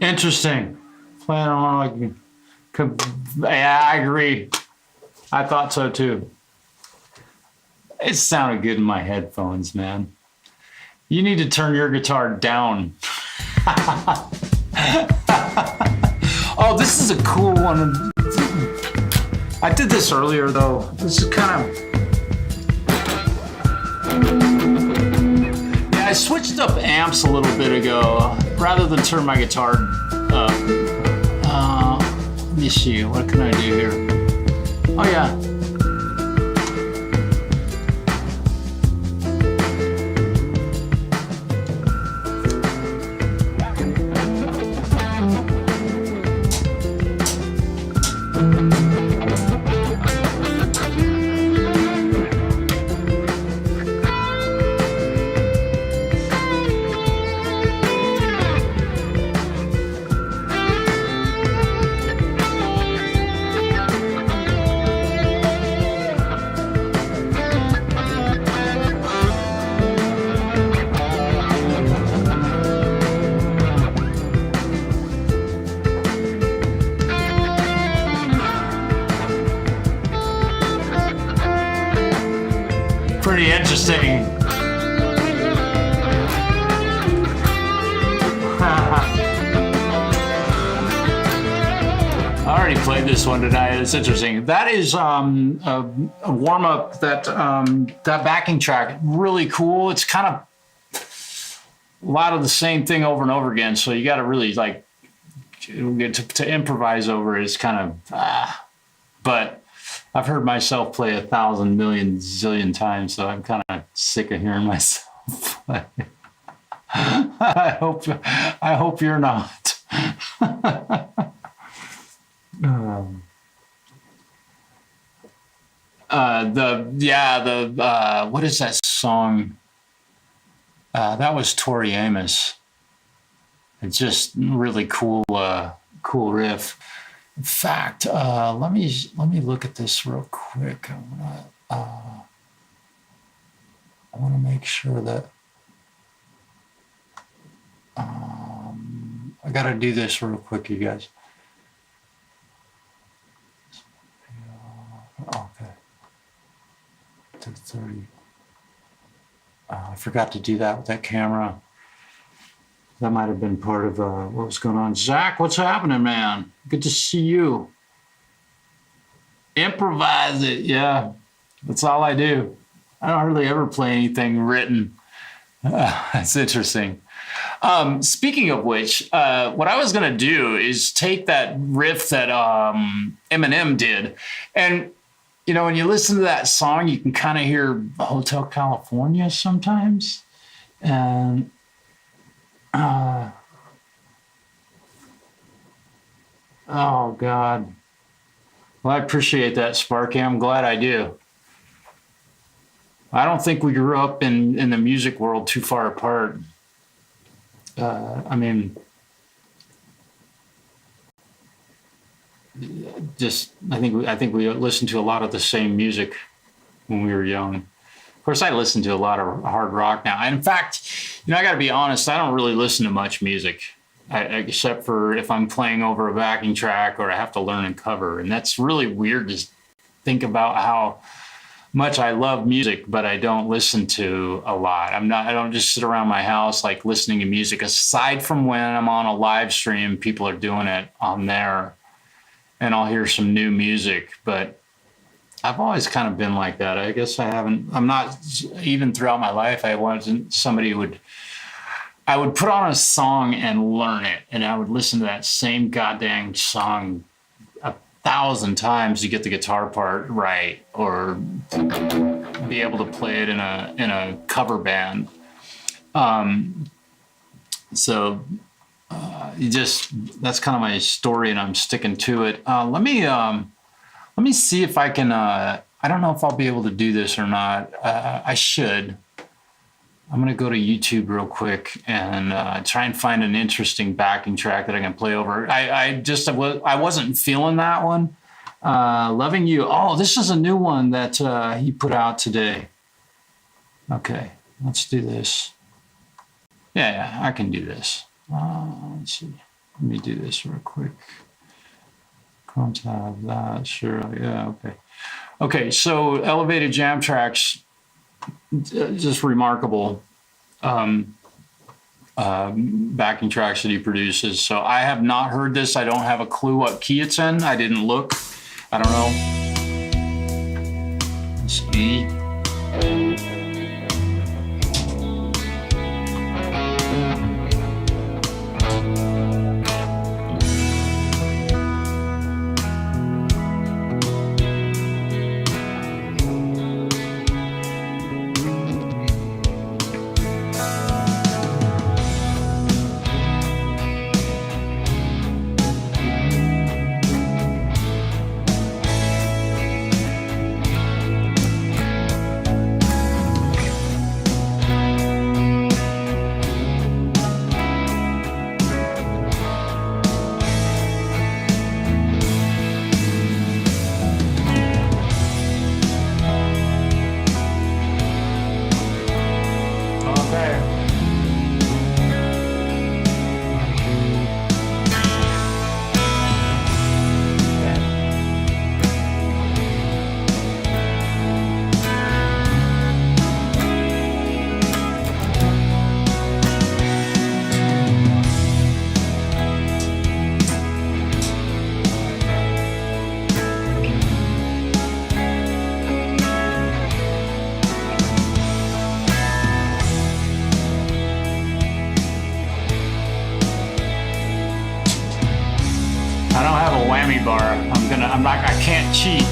Interesting. Playing on yeah, I agree. I thought so too. It sounded good in my headphones, man. You need to turn your guitar down. Oh, this is a cool one. I did this earlier though. This is kind of. Yeah, I switched up amps a little bit ago. Rather than turn my guitar up. Let me see. What can I do here? Oh yeah. Pretty interesting. I already played this one tonight. It's interesting. That is a warm up. That backing track, really cool. It's kind of a lot of the same thing over and over again. So you got to really like to improvise over it. It's kind of, but I've heard myself play 1,000 million zillion times, so I'm kind of sick of hearing myself play. I hope you're not. What is that song? That was Tori Amos. It's just really cool riff. In fact, let me look at this real quick. I want to make sure that I got to do this real quick, you guys. Okay. 230. I forgot to do that with that camera. That might have been part of what was going on. Zach, what's happening, man? Good to see you. Improvise it, yeah. That's all I do. I don't hardly ever play anything written. That's interesting. Speaking of which, what I was going to do is take that riff that Eminem did. And, you know, when you listen to that song, you can kind of hear Hotel California sometimes. And oh God. Well, I appreciate that, Sparky. I'm glad I do. I don't think we grew up in the music world too far apart. I mean, I think we listened to a lot of the same music when we were young. Of course, I listen to a lot of hard rock now. And in fact, I got to be honest, I don't really listen to much music, except for if I'm playing over a backing track or I have to learn and cover. And that's really weird to think about how much I love music, but I don't listen to a lot. I don't just sit around my house like listening to music, aside from when I'm on a live stream, people are doing it on there and I'll hear some new music, but I've always kind of been like that. I guess I'm not, even throughout my life, I wasn't somebody I would put on a song and learn it, and I would listen to that same goddamn song 1,000 times to get the guitar part right, or be able to play it in a cover band. That's kind of my story, and I'm sticking to it. Let me see if I can, I don't know if I'll be able to do this or not. I should. I'm going to go to YouTube real quick and try and find an interesting backing track that I can play over. I wasn't feeling that one. Loving You. Oh, this is a new one that he put out today. Okay, let's do this. Yeah, I can do this. Let's see. Let me do this real quick. Chrome tab, that, sure, yeah, okay. Okay, so elevated jam tracks, just remarkable backing tracks that he produces. So I have not heard this. I don't have a clue what key it's in. I didn't look. I don't know. It's E. I can't cheat.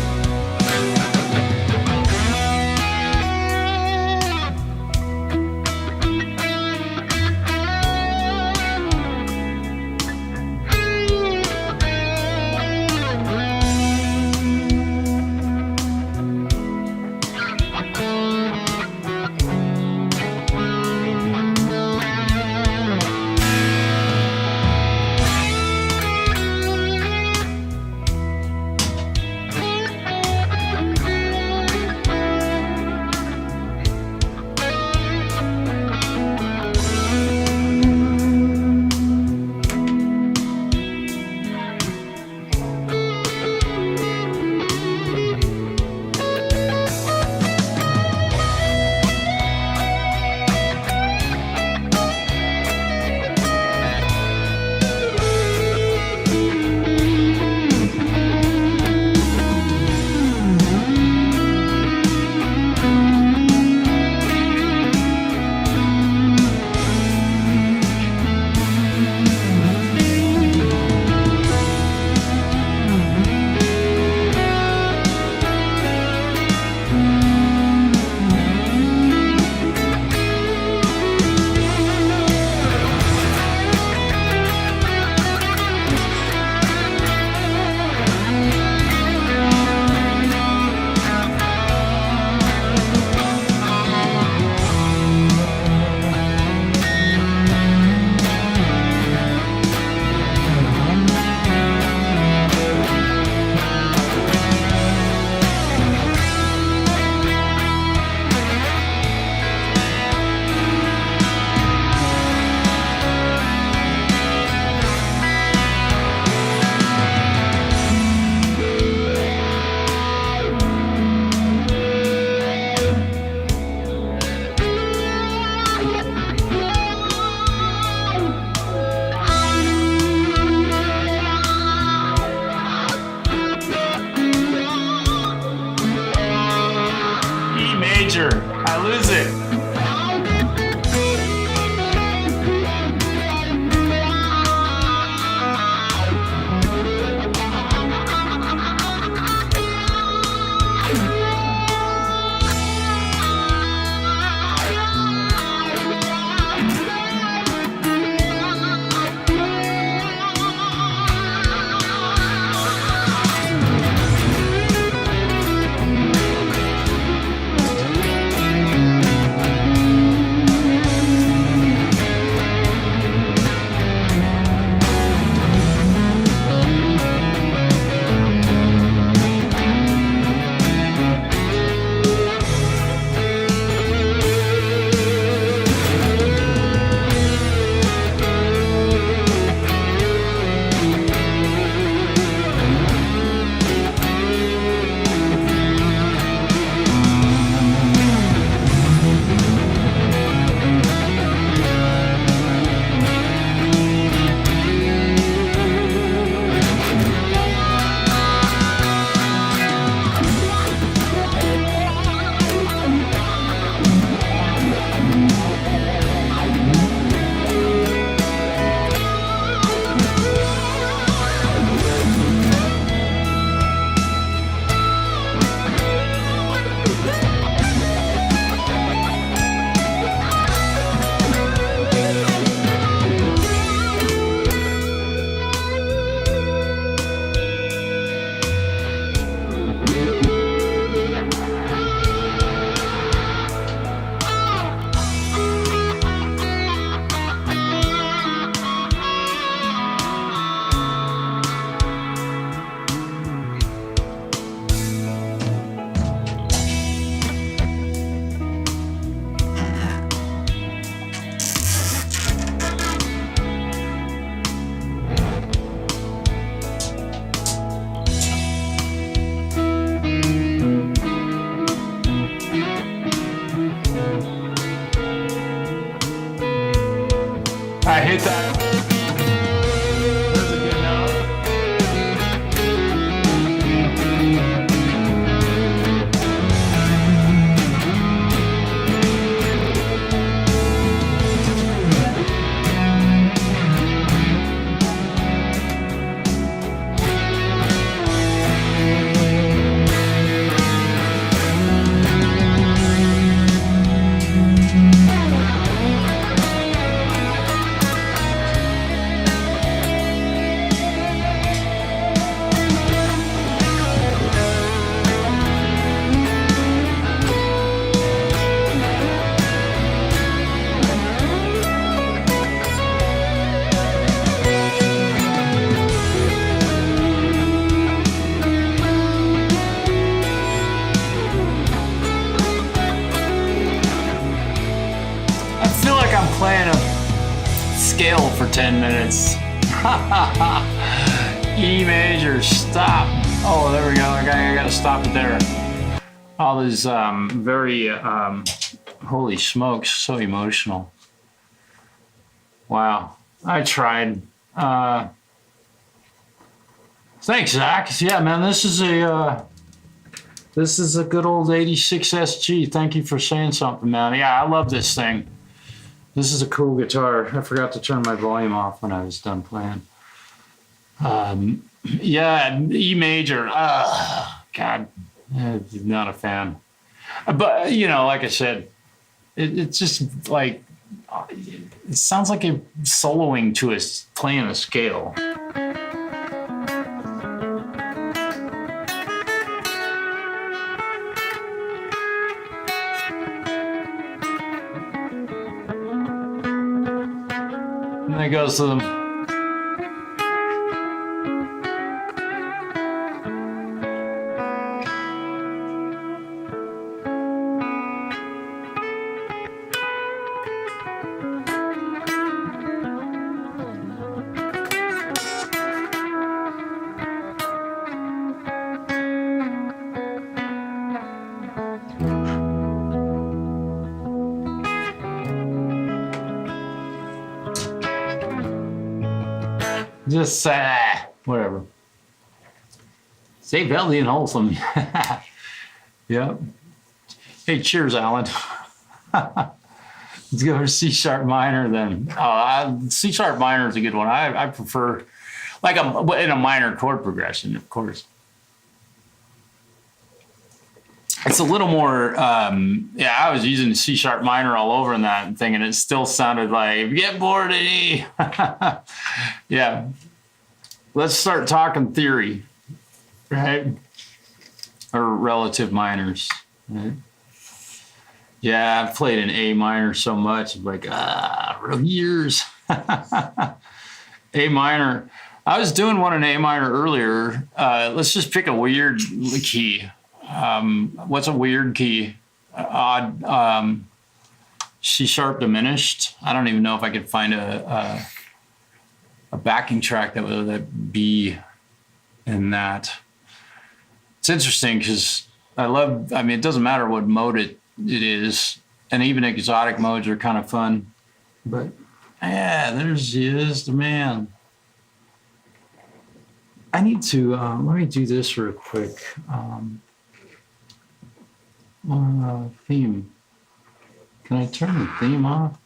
is it? I hit that. That's a good note. Playing a scale for 10 minutes. E major, stop. Oh, there we go. I gotta stop it there. All these very, holy smokes, so emotional. Wow, I tried. Thanks, Zach. Yeah, man, this is a good old 86 SG. Thank you for saying something, man. Yeah, I love this thing. This is a cool guitar. I forgot to turn my volume off when I was done playing. Yeah, E major. God, not a fan. But, you know, like I said, it's just like, it sounds like you're soloing to playing a scale. And then it goes to them. Just whatever. Stay healthy and wholesome. Yep. Hey, cheers, Alan. Let's go for C sharp minor then. C sharp minor is a good one. I prefer, like in a minor chord progression, of course. It's a little more, I was using C sharp minor all over in that thing, and it still sounded like, get bored of E. Yeah. Let's start talking theory, right? Or relative minors, right? Yeah, I've played an A minor so much, like, years. A minor. I was doing one in A minor earlier. Let's just pick a weird key. What's a weird key? Odd, C sharp diminished. I don't even know if I could find a backing track that would be in that. It's interesting because it doesn't matter what mode it is, and even exotic modes are kind of fun. But yeah, there's the man. I need to, let me do this real quick. Theme. Can I turn the theme off?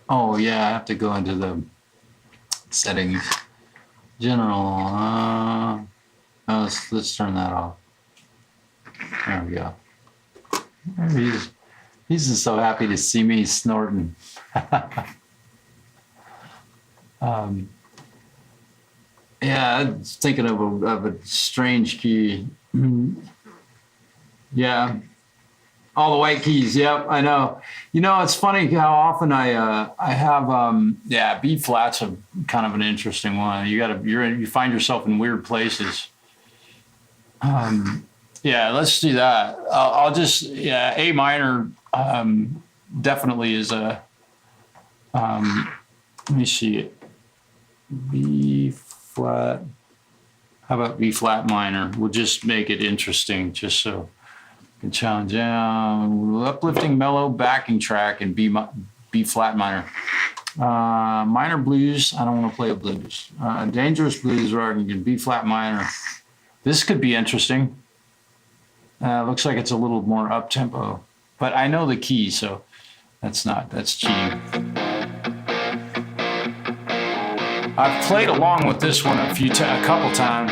Oh yeah, I have to go into the settings. General. Let's turn that off. There we go. He's just so happy to see me snorting. Yeah, I was thinking of a strange key. Yeah. All the white keys. Yep, I know. You know, it's funny how often I have B flat's a kind of an interesting one. You find yourself in weird places. Yeah, let's do that. I'll just A minor definitely is a let me see it. B flat. How about B flat minor? We'll just make it interesting, just so I can challenge down. Uplifting mellow backing track and B flat minor. Minor blues. I don't want to play a blues. Dangerous blues rocking in B flat minor. This could be interesting. Looks like it's a little more up tempo, but I know the key, so that's cheating. I've played along with this one a couple times.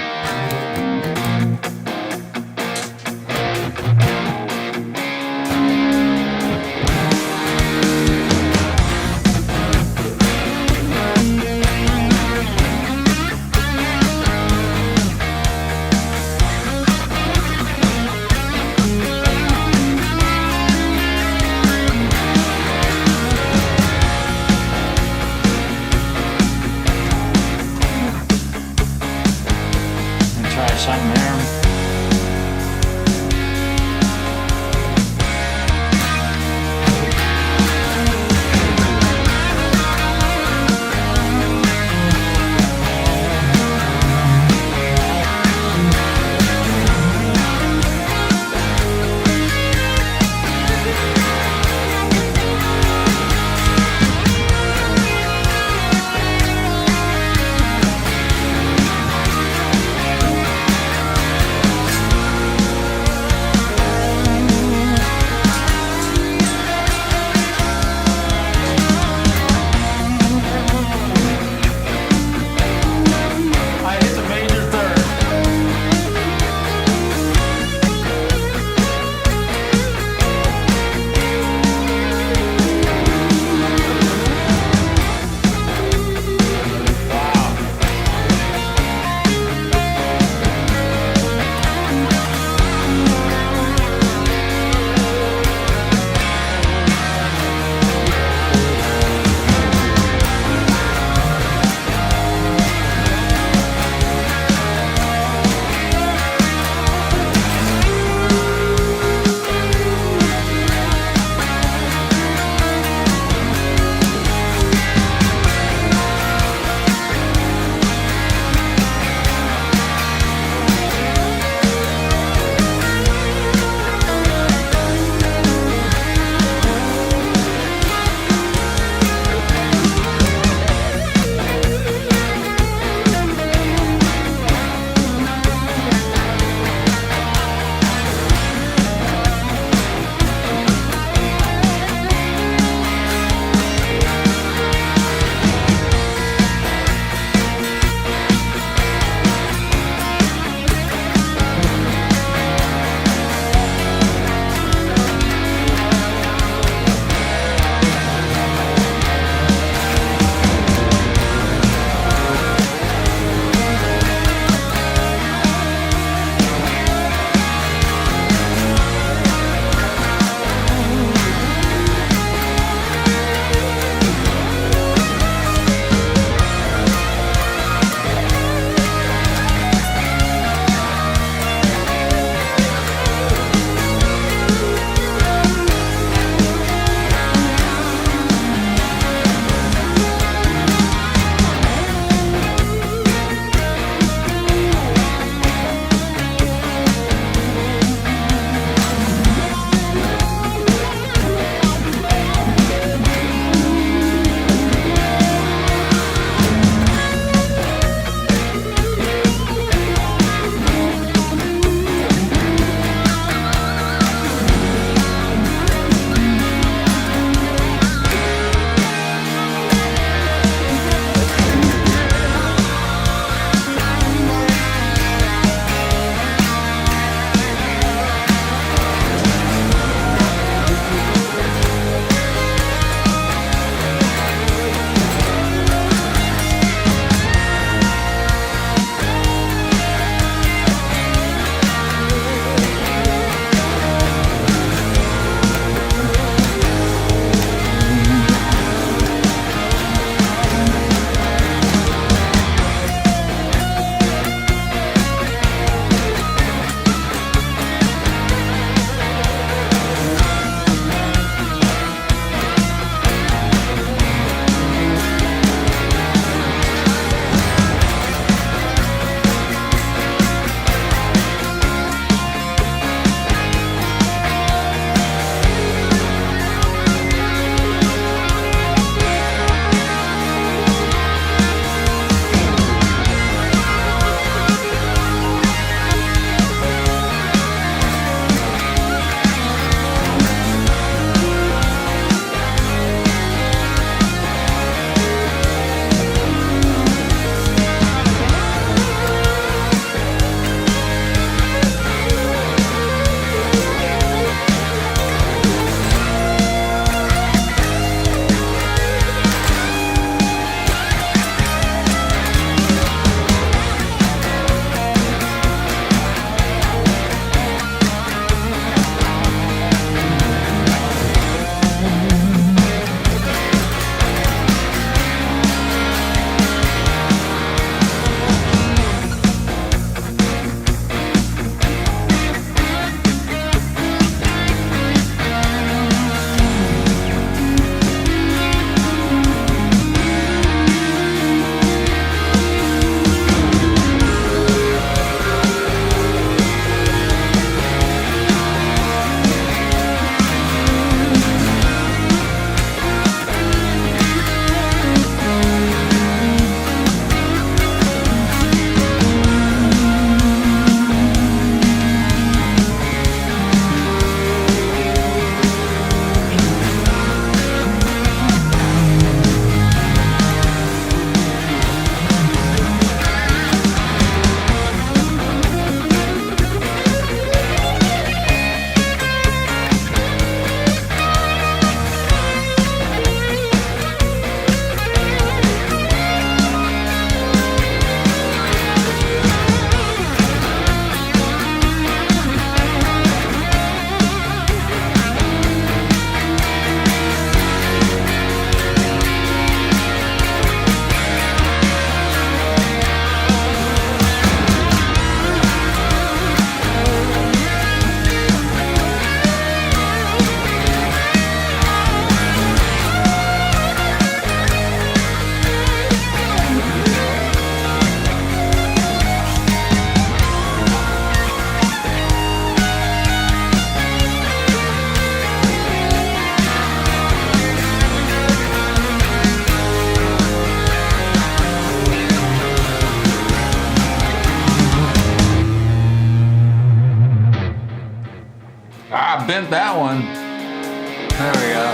Ah, I bent that one. There we go.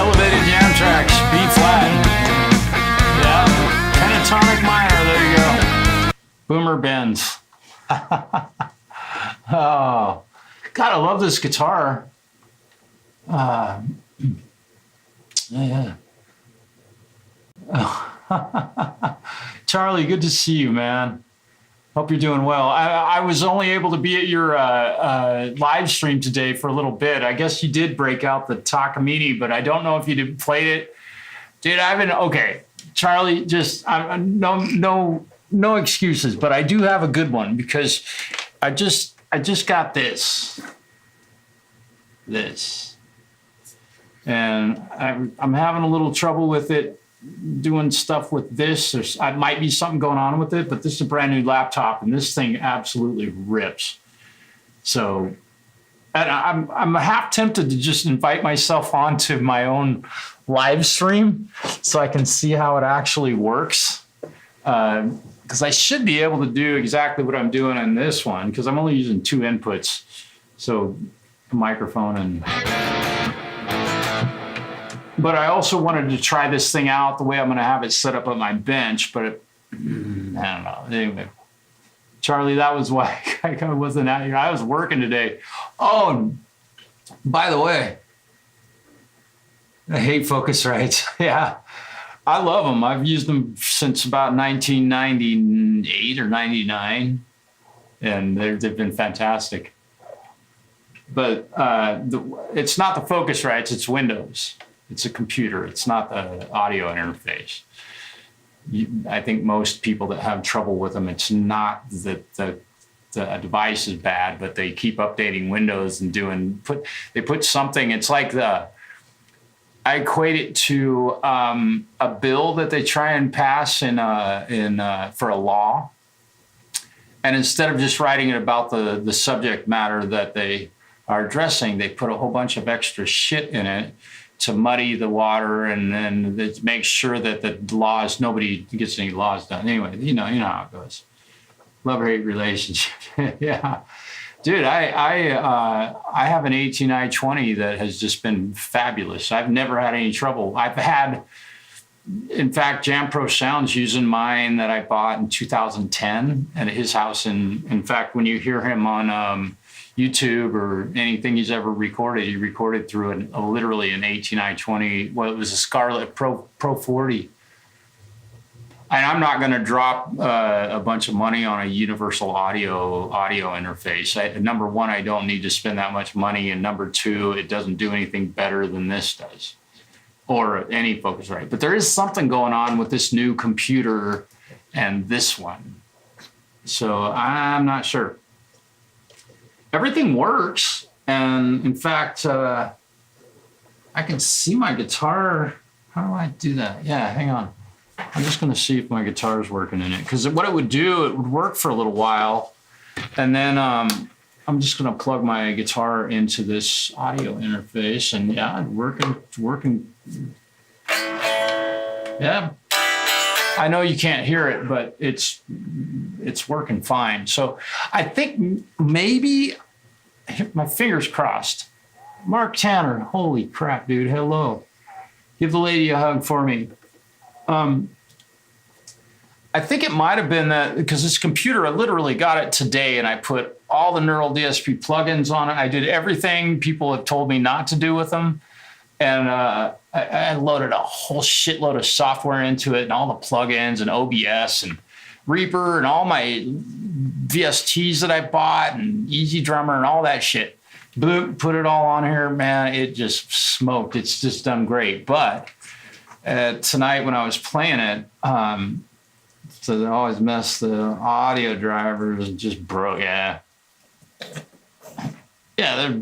Elevated jam tracks, B flat. Yeah. Pentatonic minor, there you go. Boomer bends. Oh, God, I love this guitar. Yeah. Charlie, good to see you, man. Hope you're doing well. I was only able to be at your live stream today for a little bit. I guess you did break out the Takamine, but I don't know if you did played it. Dude, okay. Charlie, just no excuses, but I do have a good one because I just got this, and I'm having a little trouble with it, doing stuff with this. There might be something going on with it, but this is a brand new laptop, and this thing absolutely rips. So, and I'm half tempted to just invite myself onto my own live stream so I can see how it actually works. Because I should be able to do exactly what I'm doing on this one, because I'm only using 2 inputs. So a microphone and... But I also wanted to try this thing out the way I'm going to have it set up on my bench, but I don't know. Anyway, Charlie, that was why I wasn't out here. I was working today. Oh, by the way, I hate Focusrites. Yeah. I love them. I've used them since about 1998 or 99, and they've been fantastic. But it's not the Focusrites, it's Windows. It's a computer. It's not the audio interface. I think most people that have trouble with them, it's not that the device is bad, but they keep updating Windows and they put something, it's like I equate it to a bill that they try and pass for a law. And instead of just writing it about the subject matter that they are addressing, they put a whole bunch of extra shit in it to muddy the water and then make sure that the laws, nobody gets any laws done. Anyway, you know how it goes. Love-hate relationship. Yeah. Dude, I have an 18i20 that has just been fabulous. I've never had any trouble. In fact, Jamprosound's using mine that I bought in 2010 at his house. And in fact, when you hear him on YouTube or anything he's ever recorded, he recorded through literally an 18i20. Well, it was a Scarlett Pro 40. And I'm not going to drop a bunch of money on a universal audio interface. Number one, I don't need to spend that much money. And number two, it doesn't do anything better than this does or any Focusrite. But there is something going on with this new computer and this one. So I'm not sure. Everything works. And in fact, I can see my guitar. How do I do that? Yeah, hang on. I'm just going to see if my guitar is working in it. Because what it would do, it would work for a little while. And then I'm just going to plug my guitar into this audio interface. And yeah, it's working. Yeah. I know you can't hear it, but it's working fine. So I think maybe, my fingers crossed. Mark Tanner, holy crap, dude, hello. Give the lady a hug for me. I think it might have been that because this computer, I literally got it today and I put all the NeuralDSP plugins on it. I did everything people have told me not to do with them. And I loaded a whole shitload of software into it and all the plugins and OBS and Reaper and all my VSTs that I bought and Easy Drummer and all that shit. Boom, put it all on here, man. It just smoked. It's just done great. But tonight when I was playing it, so they always mess the audio drivers just broke. Yeah. Yeah,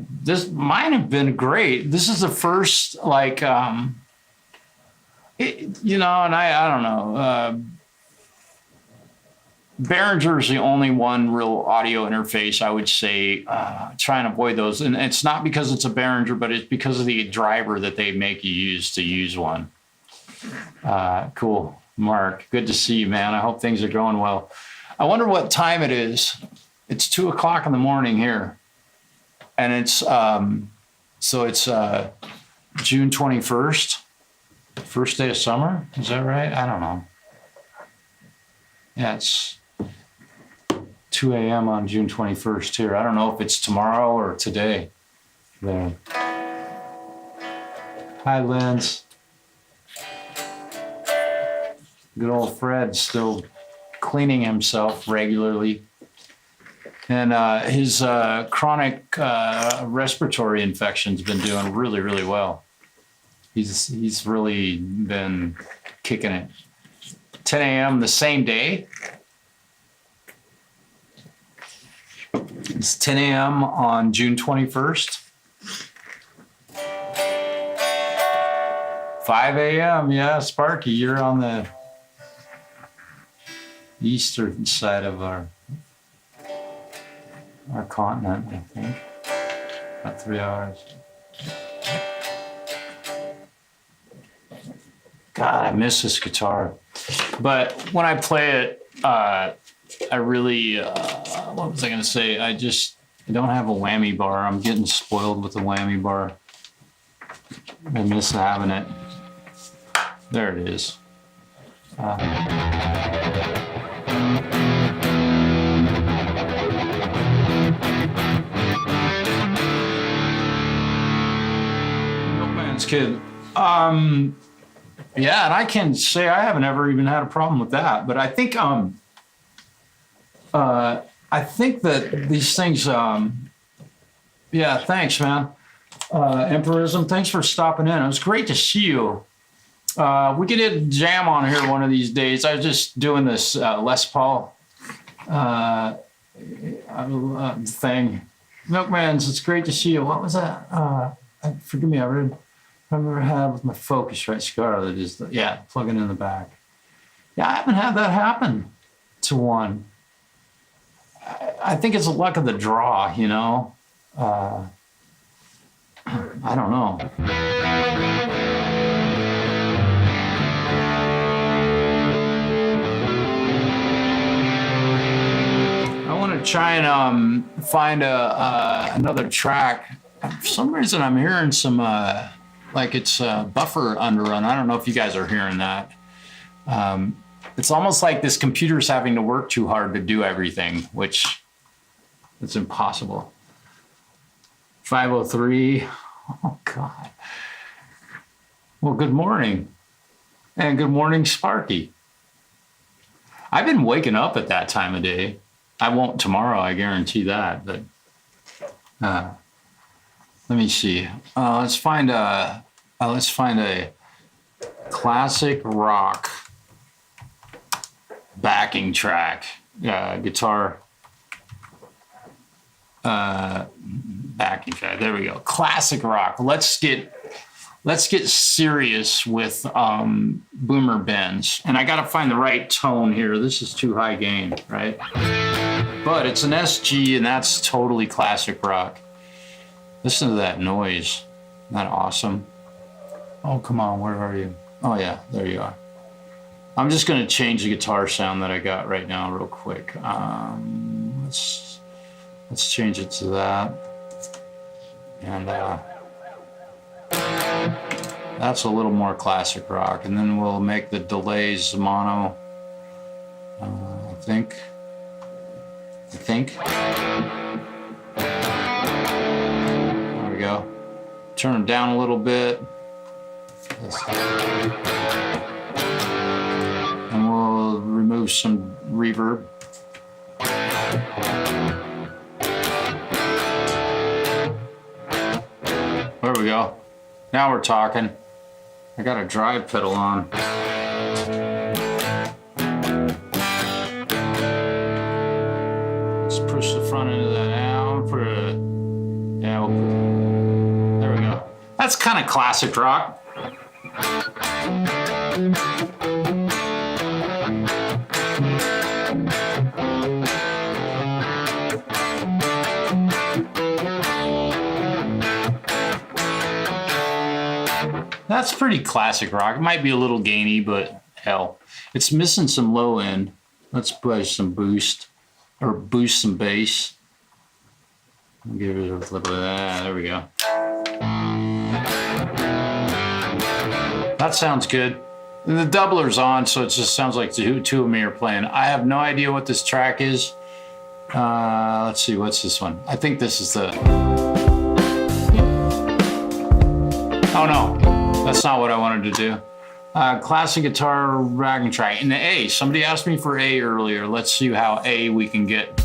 mine have been great. This is the first, like, and I don't know. Behringer's the only one real audio interface, I would say. Try and avoid those. And it's not because it's a Behringer, but it's because of the driver that they make you use to use one. Cool. Mark, good to see you, man. I hope things are going well. I wonder what time it is. It's 2:00 in the morning here. and it's so it's June 21st, first day of summer. Is that right? I don't know. Yeah, it's 2 a.m. on June 21st here. I don't know if it's tomorrow or today. There. Hi, Linz. Good old Fred still cleaning himself regularly. And his chronic respiratory infection's been doing really, really well. He's really been kicking it. 10 a.m. the same day. It's 10 a.m. on June 21st. 5 a.m. Yeah, Sparky, you're on the eastern side of our continent, I think. About 3 hours. God, I miss this guitar. But when I play it, I really, what was I gonna say? I don't have a whammy bar. I'm getting spoiled with the whammy bar. I miss having it. There it is. Milkman's Kid. Yeah, and I can say I haven't ever even had a problem with that. But I think that these things. Yeah, thanks, man. Emperorism, thanks for stopping in. It was great to see you. We could hit a jam on here one of these days. I was just doing this Les Paul thing. Milkmans, it's great to see you. What was that? Forgive me, I remember I had with my Focusrite cigar that is, plugging in the back. Yeah, I haven't had that happen to one. I think it's a luck of the draw, you know? I don't know. I want to try and find another track. For some reason, I'm hearing some like it's buffer underrun. I don't know if you guys are hearing that. It's almost like this computer's having to work too hard to do everything, which it's impossible. 503. Oh, God. Well, good morning. And good morning, Sparky. I've been waking up at that time of day. I won't tomorrow, I guarantee that. But let me see. Let's find a classic rock backing track, guitar backing track. There we go. Classic rock. Let's get serious with boomer bends. And I got to find the right tone here. This is too high gain, right? But it's an SG, and that's totally classic rock. Listen to that noise. Isn't that awesome? Oh, come on. Where are you? Oh, yeah. There you are. I'm just going to change the guitar sound that I got right now real quick. Let's change it to that. And that's a little more classic rock. And then we'll make the delays mono, I think. There we go. Turn them down a little bit. And we'll remove some reverb. There we go. Now we're talking. I got a drive pedal on. Let's push the front end of that down for a, there we go. That's kind of classic rock. That's pretty classic rock. It might be a little gainy, but hell, it's missing some low end. Let's push some boost or boost some bass. I'll give it a little bit of that. There we go. That sounds good. And the doubler's on, so it just sounds like two of me are playing. I have no idea what this track is. Let's see, what's this one? I think this is the... Oh no, that's not what I wanted to do. Classic guitar racking track. In the A, somebody asked me for A earlier. Let's see how A we can get.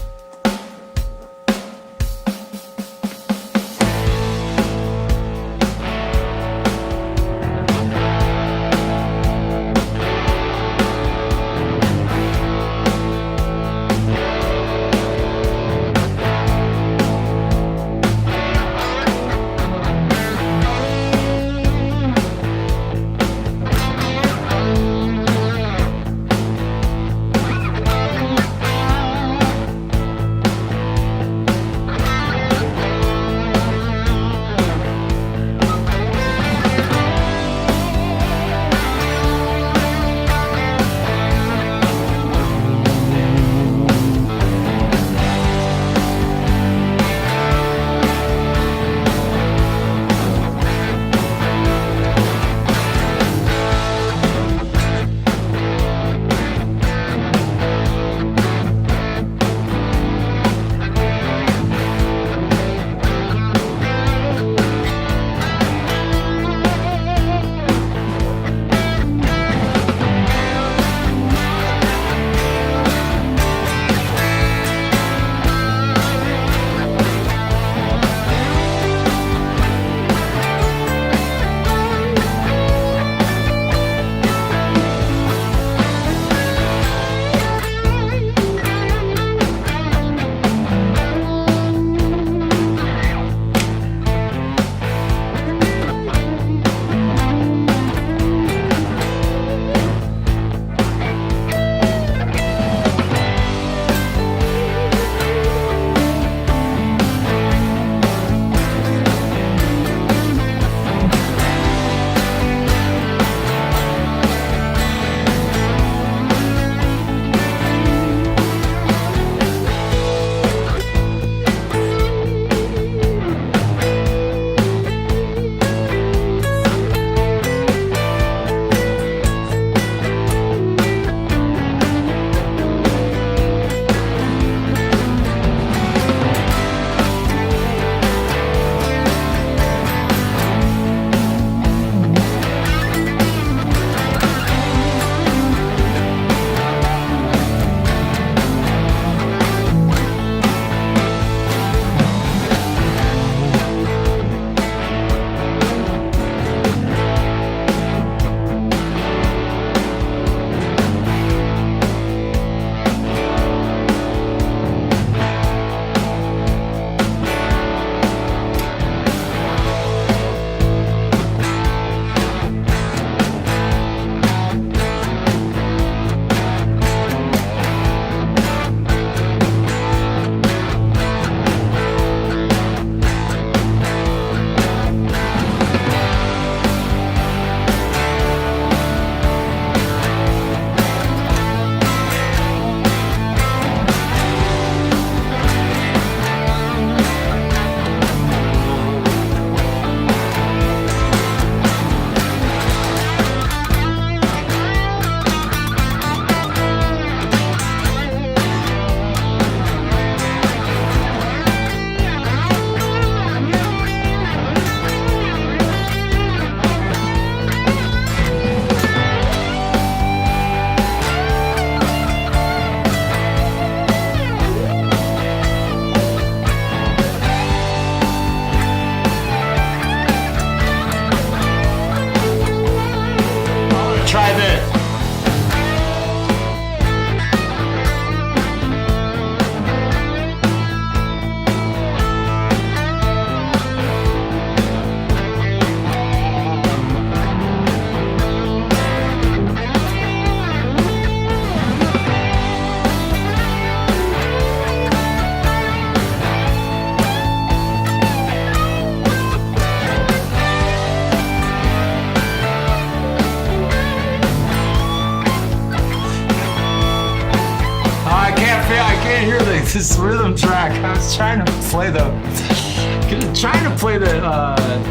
this rhythm track. I was trying to play the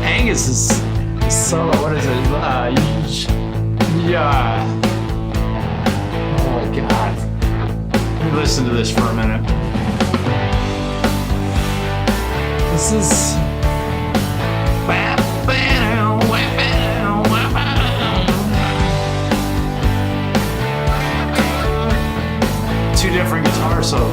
Angus's solo. What is it? Yeah. Oh my God. Let me listen to this for a minute. This is. Two different guitar solos.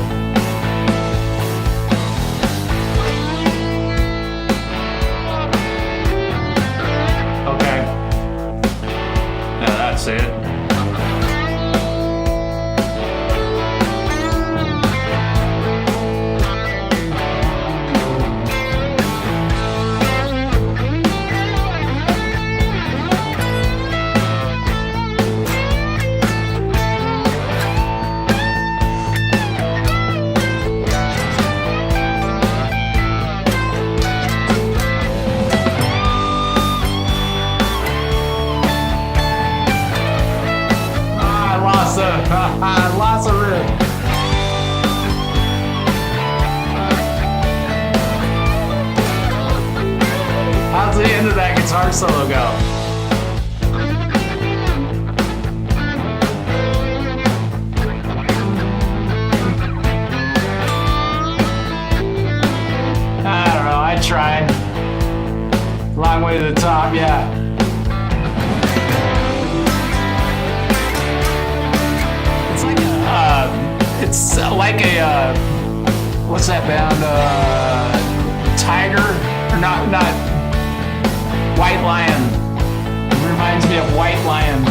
Okay. Yeah, that's it. Lots of rhythm. How's the end of that guitar solo go? I don't know, I tried. Long way to the top, yeah. It's like a what's that band? Tiger, or not White Lion. It reminds me of White Lion.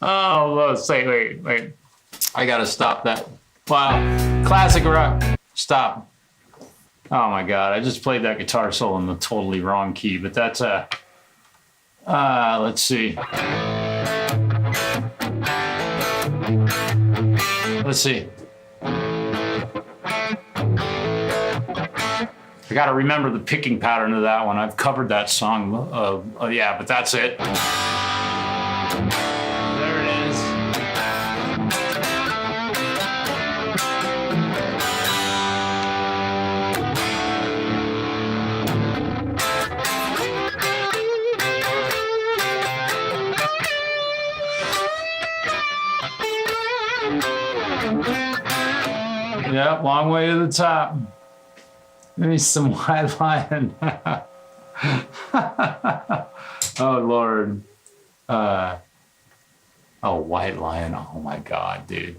Oh, wait. I gotta stop that. Wow. Classic rock. Stop. Oh my God. I just played that guitar solo in the totally wrong key, but that's let's see. Let's see. I gotta remember the picking pattern of that one. I've covered that song. Yeah, but that's it. There it is. Yep, long way to the top. Maybe some White Lion. Oh, Lord. Oh, White Lion. Oh, my God, dude.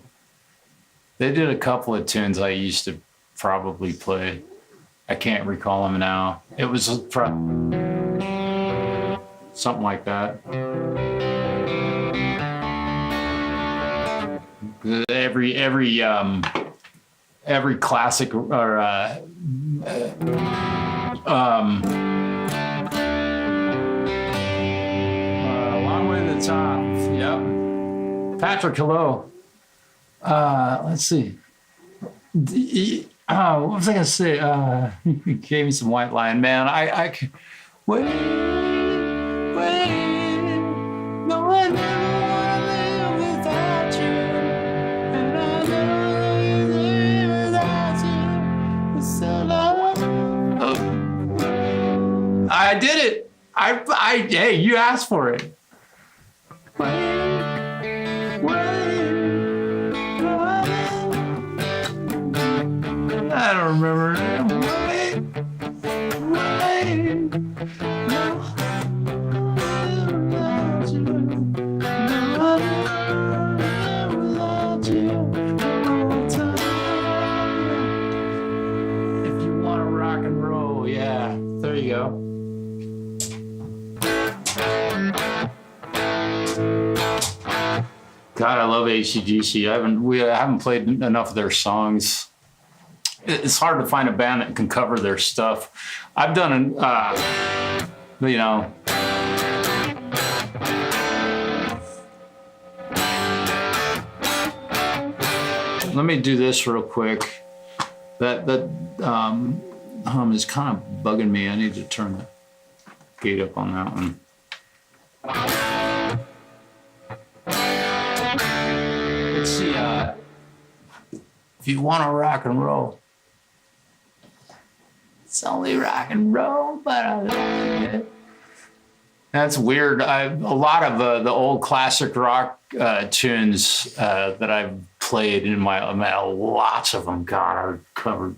They did a couple of tunes I used to probably play. I can't recall them now. It was something like that. Every classic or long way to the top. Yep. Patrick, hello. Let's see. What was I gonna say? You gave me some White Lion, man. Wait. No, I never wanna live without you, and I never live without you. It's so long. Oh. I did it. I Hey, you asked for it. I don't remember. If you want to rock and roll, yeah, there you go. God, I love AC/DC. I haven't played enough of their songs. It's hard to find a band that can cover their stuff. I've done, you know. Let me do this real quick. That hum is kind of bugging me. I need to turn the gate up on that one. Let's see. If you want to rock and roll. It's only rock and roll, but I like it. That's weird. A lot of the old classic rock tunes that I've played in my lots of them. God, I've covered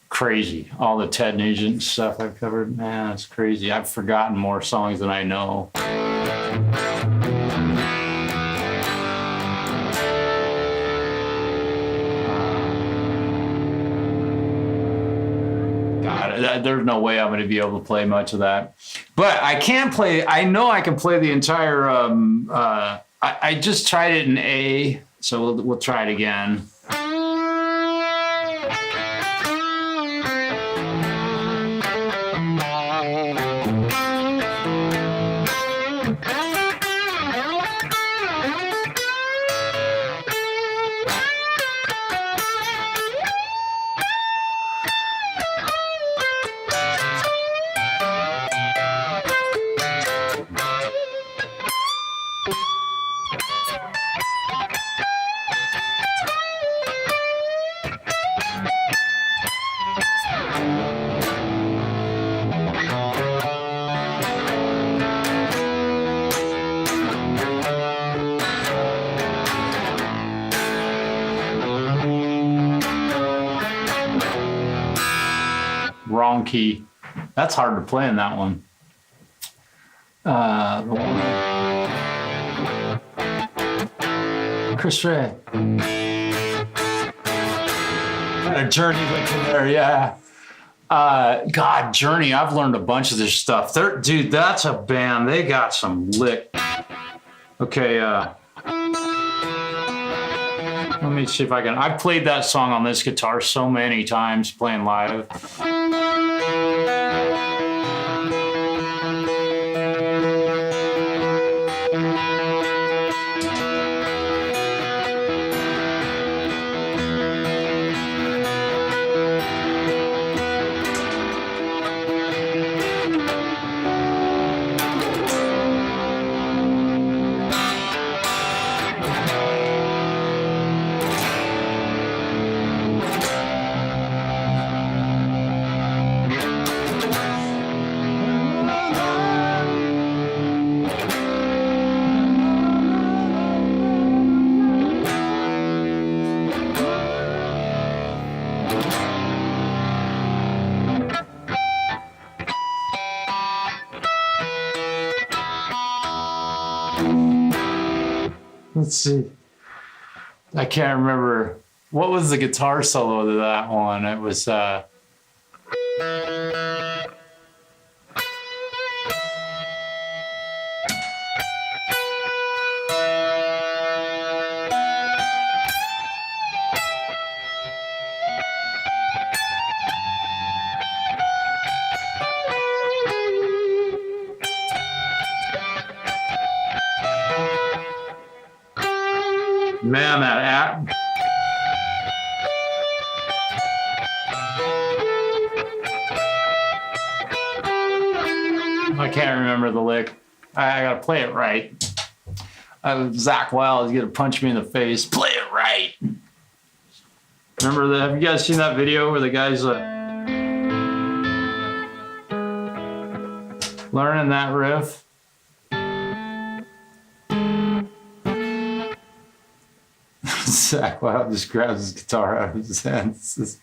crazy. All the Ted Nugent stuff I've covered. Man, it's crazy. I've forgotten more songs than I know. There's no way I'm going to be able to play much of that, but I can play. I know I can play the entire. I just tried it in A, so we'll try it again. Wrong key. That's hard to play in that one. Chris Ray. Got a Journey lick in there, yeah. God, Journey, I've learned a bunch of this stuff. Dude, that's a band. They got some lick. Okay, let me see if I can. I've played that song on this guitar so many times playing live. Let's see. I can't remember. What was the guitar solo to that one? It was, man, that app. I can't remember the lick. I gotta play it right. Zach Wild is gonna punch me in the face. Play it right. Remember that? Have you guys seen that video where the guy's Learning that riff. Zach Loud just grabs his guitar out of his hands. Just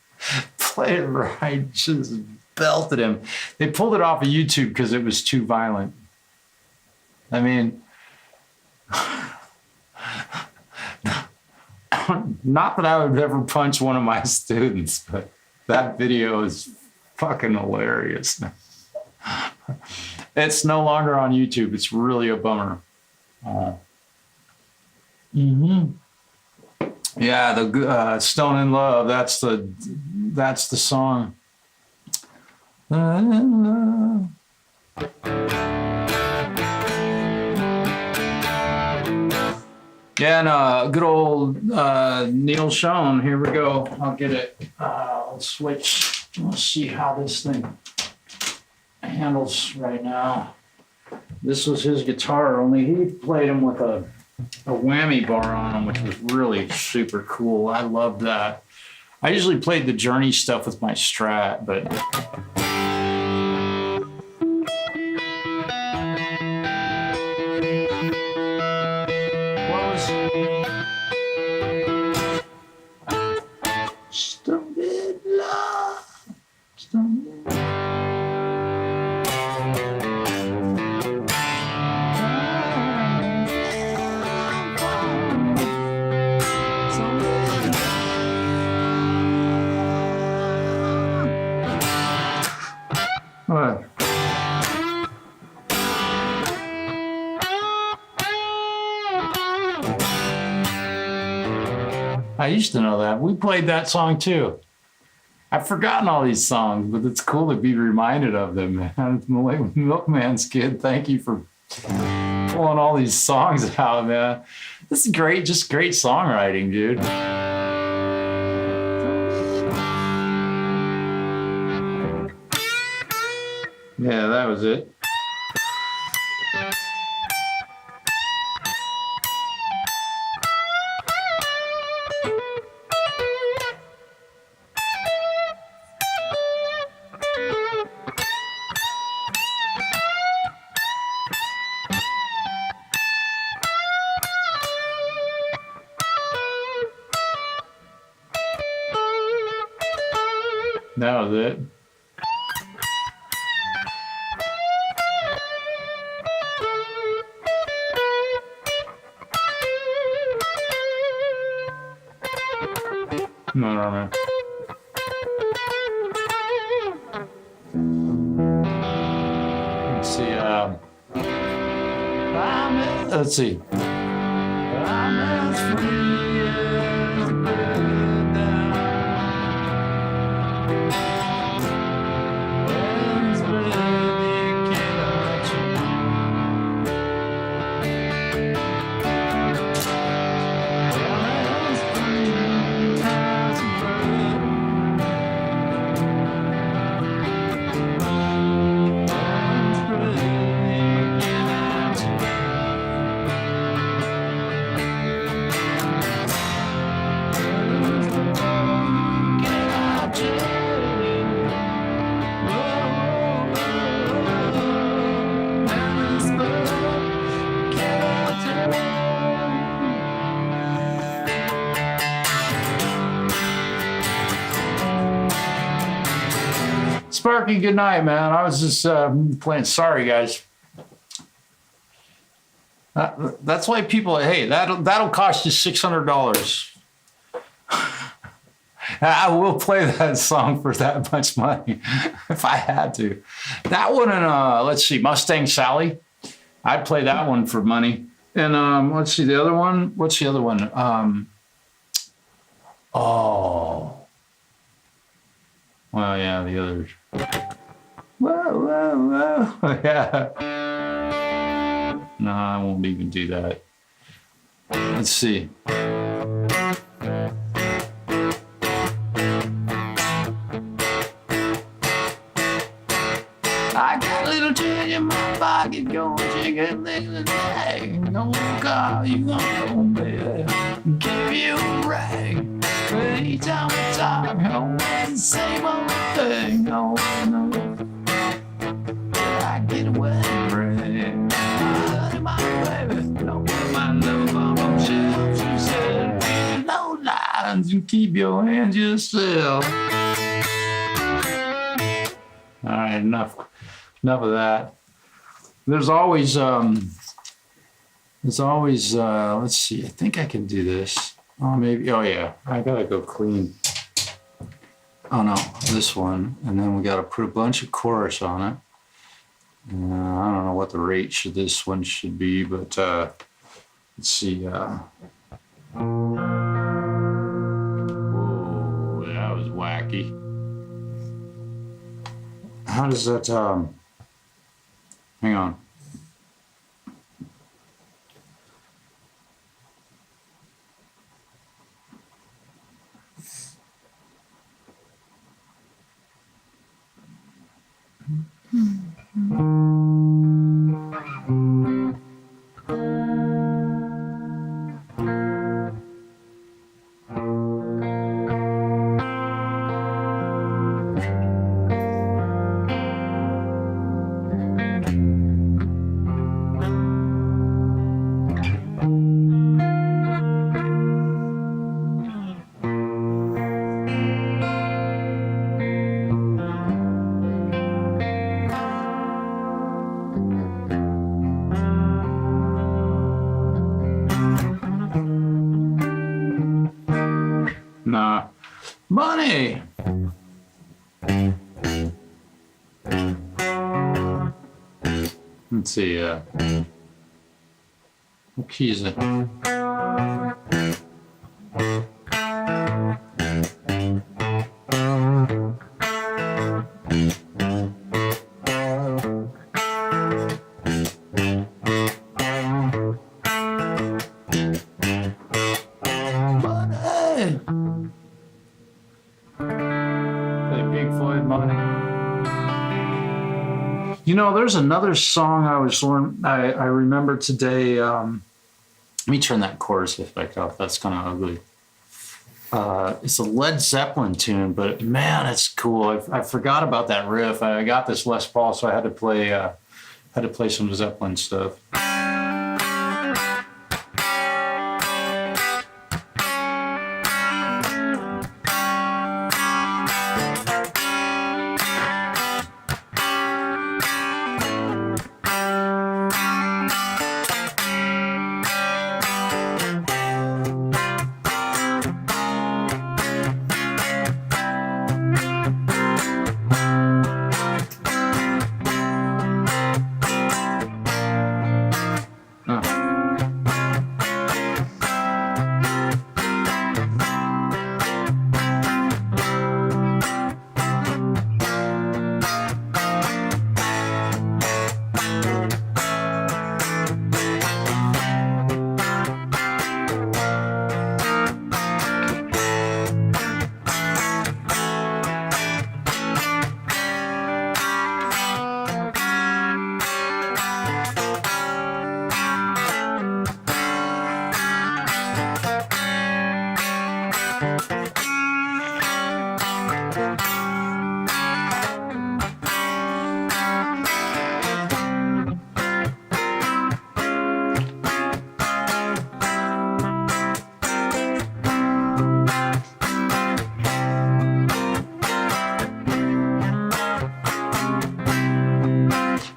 play it right, just belted him. They pulled it off of YouTube because it was too violent. I mean, not that I would ever punch one of my students, but that video is fucking hilarious. It's no longer on YouTube. It's really a bummer. Yeah, the Stone in Love. That's the song. Yeah, and good old Neil Schon. Here we go. I'll get it. Let's switch. Let's see how this thing handles right now. This was his guitar, only he played him with a whammy bar on him, which was really super cool. I loved that. I usually played the Journey stuff with my Strat, but what was Stupid Love? Stupid Love. What? I used to know that. We played that song too. I've forgotten all these songs, but it's cool to be reminded of them, man. Milkman's Kid, thank you for pulling all these songs out, man. This is great, just great songwriting, dude. Yeah, that was it. That was it. No, no, man. Let's see. Let's see. I'm as free as a bird now. When's ready, cannot you? I'm as free as a bird. When's ready, cannot you? Sparky, good night, man. I was just playing. Sorry, guys. That's why people. Hey, that'll cost you $600. I will play that song for that much money if I had to. That one and let's see, Mustang Sally. I'd play that one for money. And let's see the other one. What's the other one? Oh. Well, yeah, the others. Whoa. Yeah. No, I won't even do that. Let's see. I got a little change in my pocket, going chicken little day. No car, you gonna go, baby. Give you a rag. Anytime we talk, oh, it's the same old thing. Oh, no. I get away. minds and keep your hands to yourself. All right, enough of that. There's always, let's see, I think I can do this. Oh, maybe, oh yeah, I gotta go clean. Oh no, this one. And then we gotta put a bunch of chorus on it. I don't know what the rate should this one should be, but let's see. Whoa, that was wacky. How does that, hang on. Nah. Money! Let's see, what key is it? You know, there's another song I remember today. Let me turn that chorus effect off. That's kind of ugly. It's a Led Zeppelin tune, but man, it's cool. I forgot about that riff. I got this Les Paul, so I had to play some Zeppelin stuff.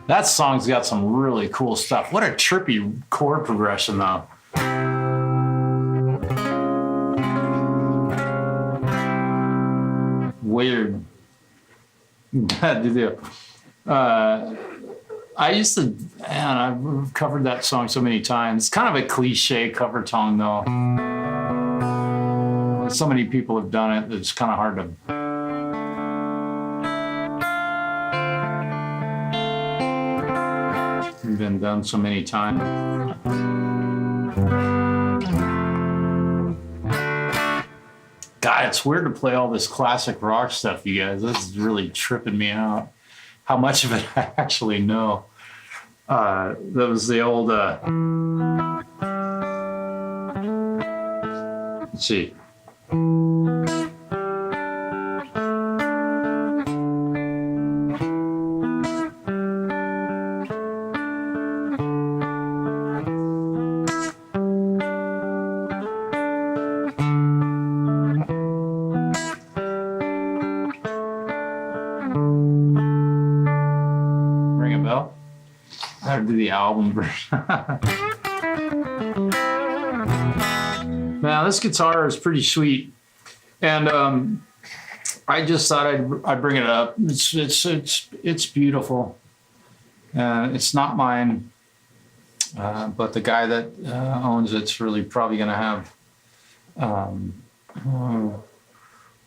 That song's got some really cool stuff. What a trippy chord progression, though. Weird. I used to, man, I've covered that song so many times. It's kind of a cliche cover song, though. So many people have done it, it's kind of hard to. Been done so many times. God, it's weird to play all this classic rock stuff, you guys. This is really tripping me out. How much of it I actually know. That was the old, let's see. do the album version. Now this guitar is pretty sweet, and I just thought I'd bring it up. It's beautiful. It's not mine, but the guy that owns it's really probably going to have.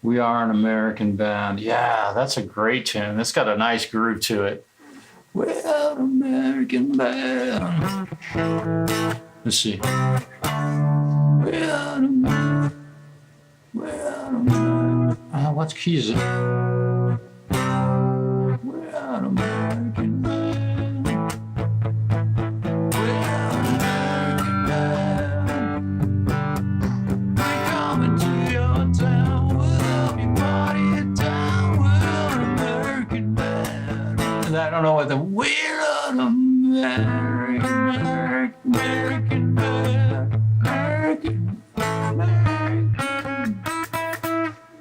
We Are an American Band. Yeah, that's a great tune. It's got a nice groove to it. We're an American band. Let's see. We're an American. What key is it? We're an American band. We're an American band. We're coming to your town. We'll help you party it down. We're an American band. And I don't know what the we're an American band.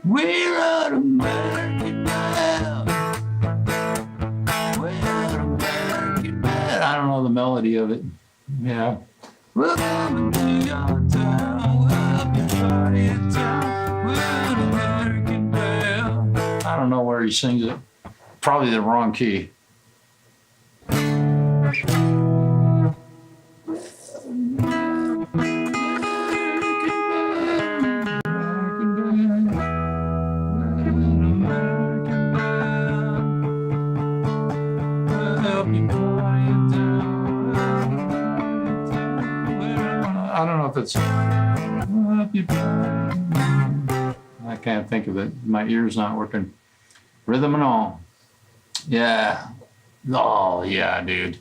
We're an American band. We're an American band. I don't know the melody of it. Yeah. We're coming to your town. We'll help you party it down. We're an American band. I don't know where he sings it. Probably the wrong key. I don't know if it's. I can't think of it. My ear's not working. Rhythm and all. Yeah. Oh, yeah, dude.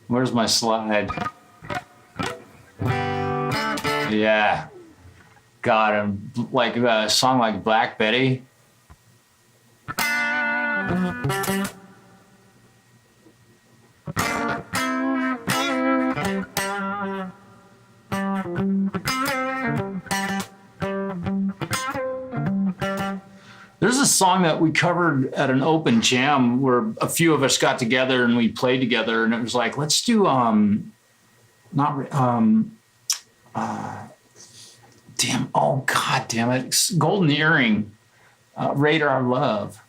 Where's my slide? Yeah. God, and like a song like Black Betty. There's a song that we covered at an open jam where a few of us got together and we played together, and it was like, let's do Golden Earring, Radar Love.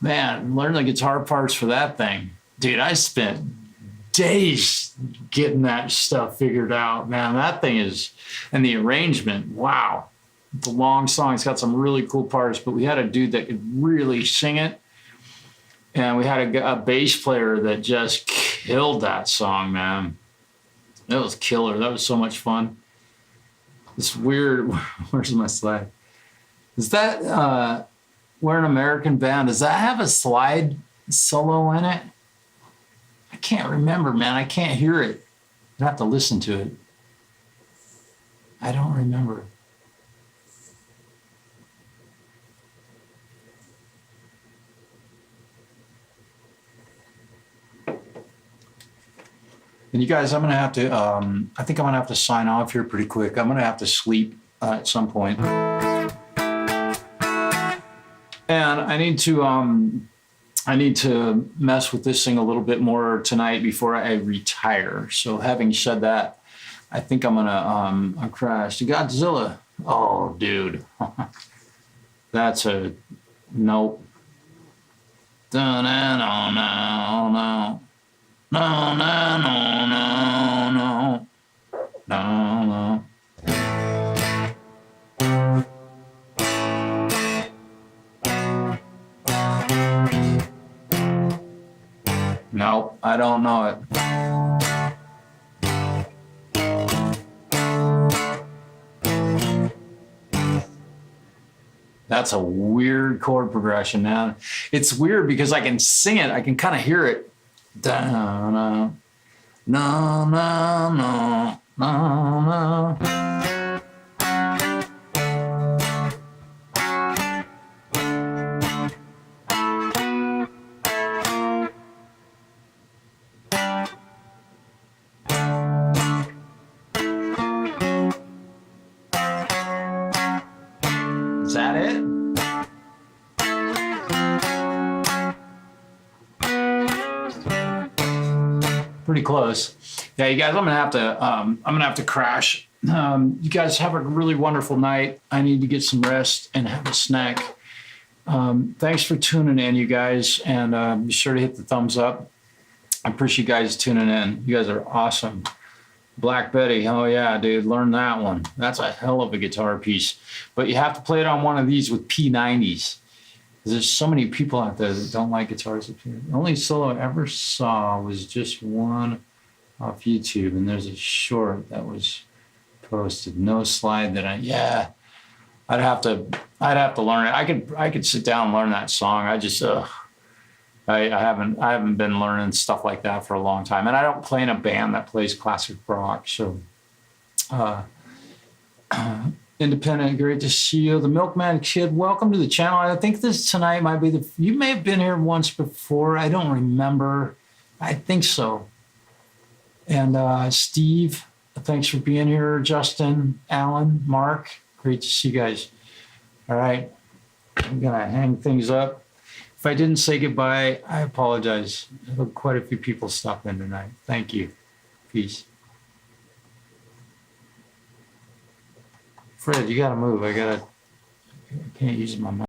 Man, learn the guitar parts for that thing. Dude, I spent days getting that stuff figured out. Man, that thing is, and the arrangement, wow. It's a long song. It's got some really cool parts, but we had a dude that could really sing it. And we had a bass player that just killed that song, man. That was killer. That was so much fun. It's weird. Where's my slide? Is that, We're an American Band. Does that have a slide solo in it? I can't remember, man. I can't hear it. I have to listen to it. I don't remember. And you guys, I'm going to have to, I think I'm going to have to sign off here pretty quick. I'm going to have to sleep at some point. And I need to mess with this thing a little bit more tonight before I retire. So having said that, I think I'm going to crash. Godzilla. Oh, dude. That's a nope. No, no, no, no. No, no, no, no, no, no, no. No, I don't know it. That's a weird chord progression, man. It's weird because I can sing it. I can kind of hear it. No, no, no, no, no, no, no. Is that it? pretty close. Yeah, you guys, I'm gonna have to crash. You guys have a really wonderful night. I need to get some rest and have a snack. Thanks for tuning in, you guys, and be sure to hit the thumbs up. I appreciate you guys tuning in. You guys are awesome. Black Betty, oh yeah, dude, learn that one. That's a hell of a guitar piece. But you have to play it on one of these with P90s. There's so many people out there that don't like guitars. The only solo I ever saw was just one off YouTube, and there's a short that was posted. No slide that I'd have to learn it. I could sit down and learn that song. I haven't been learning stuff like that for a long time, and I don't play in a band that plays classic rock. So, Independent, great to see you. The Milkman Kid, welcome to the channel. I think this tonight might be you may have been here once before. I don't remember. I think so. And Steve, thanks for being here. Justin, Alan, Mark, great to see you guys. All right, I'm gonna hang things up. If I didn't say goodbye, I apologize. Quite a few people stopped in tonight. Thank you. Peace. Fred, you gotta move. I can't use my mic.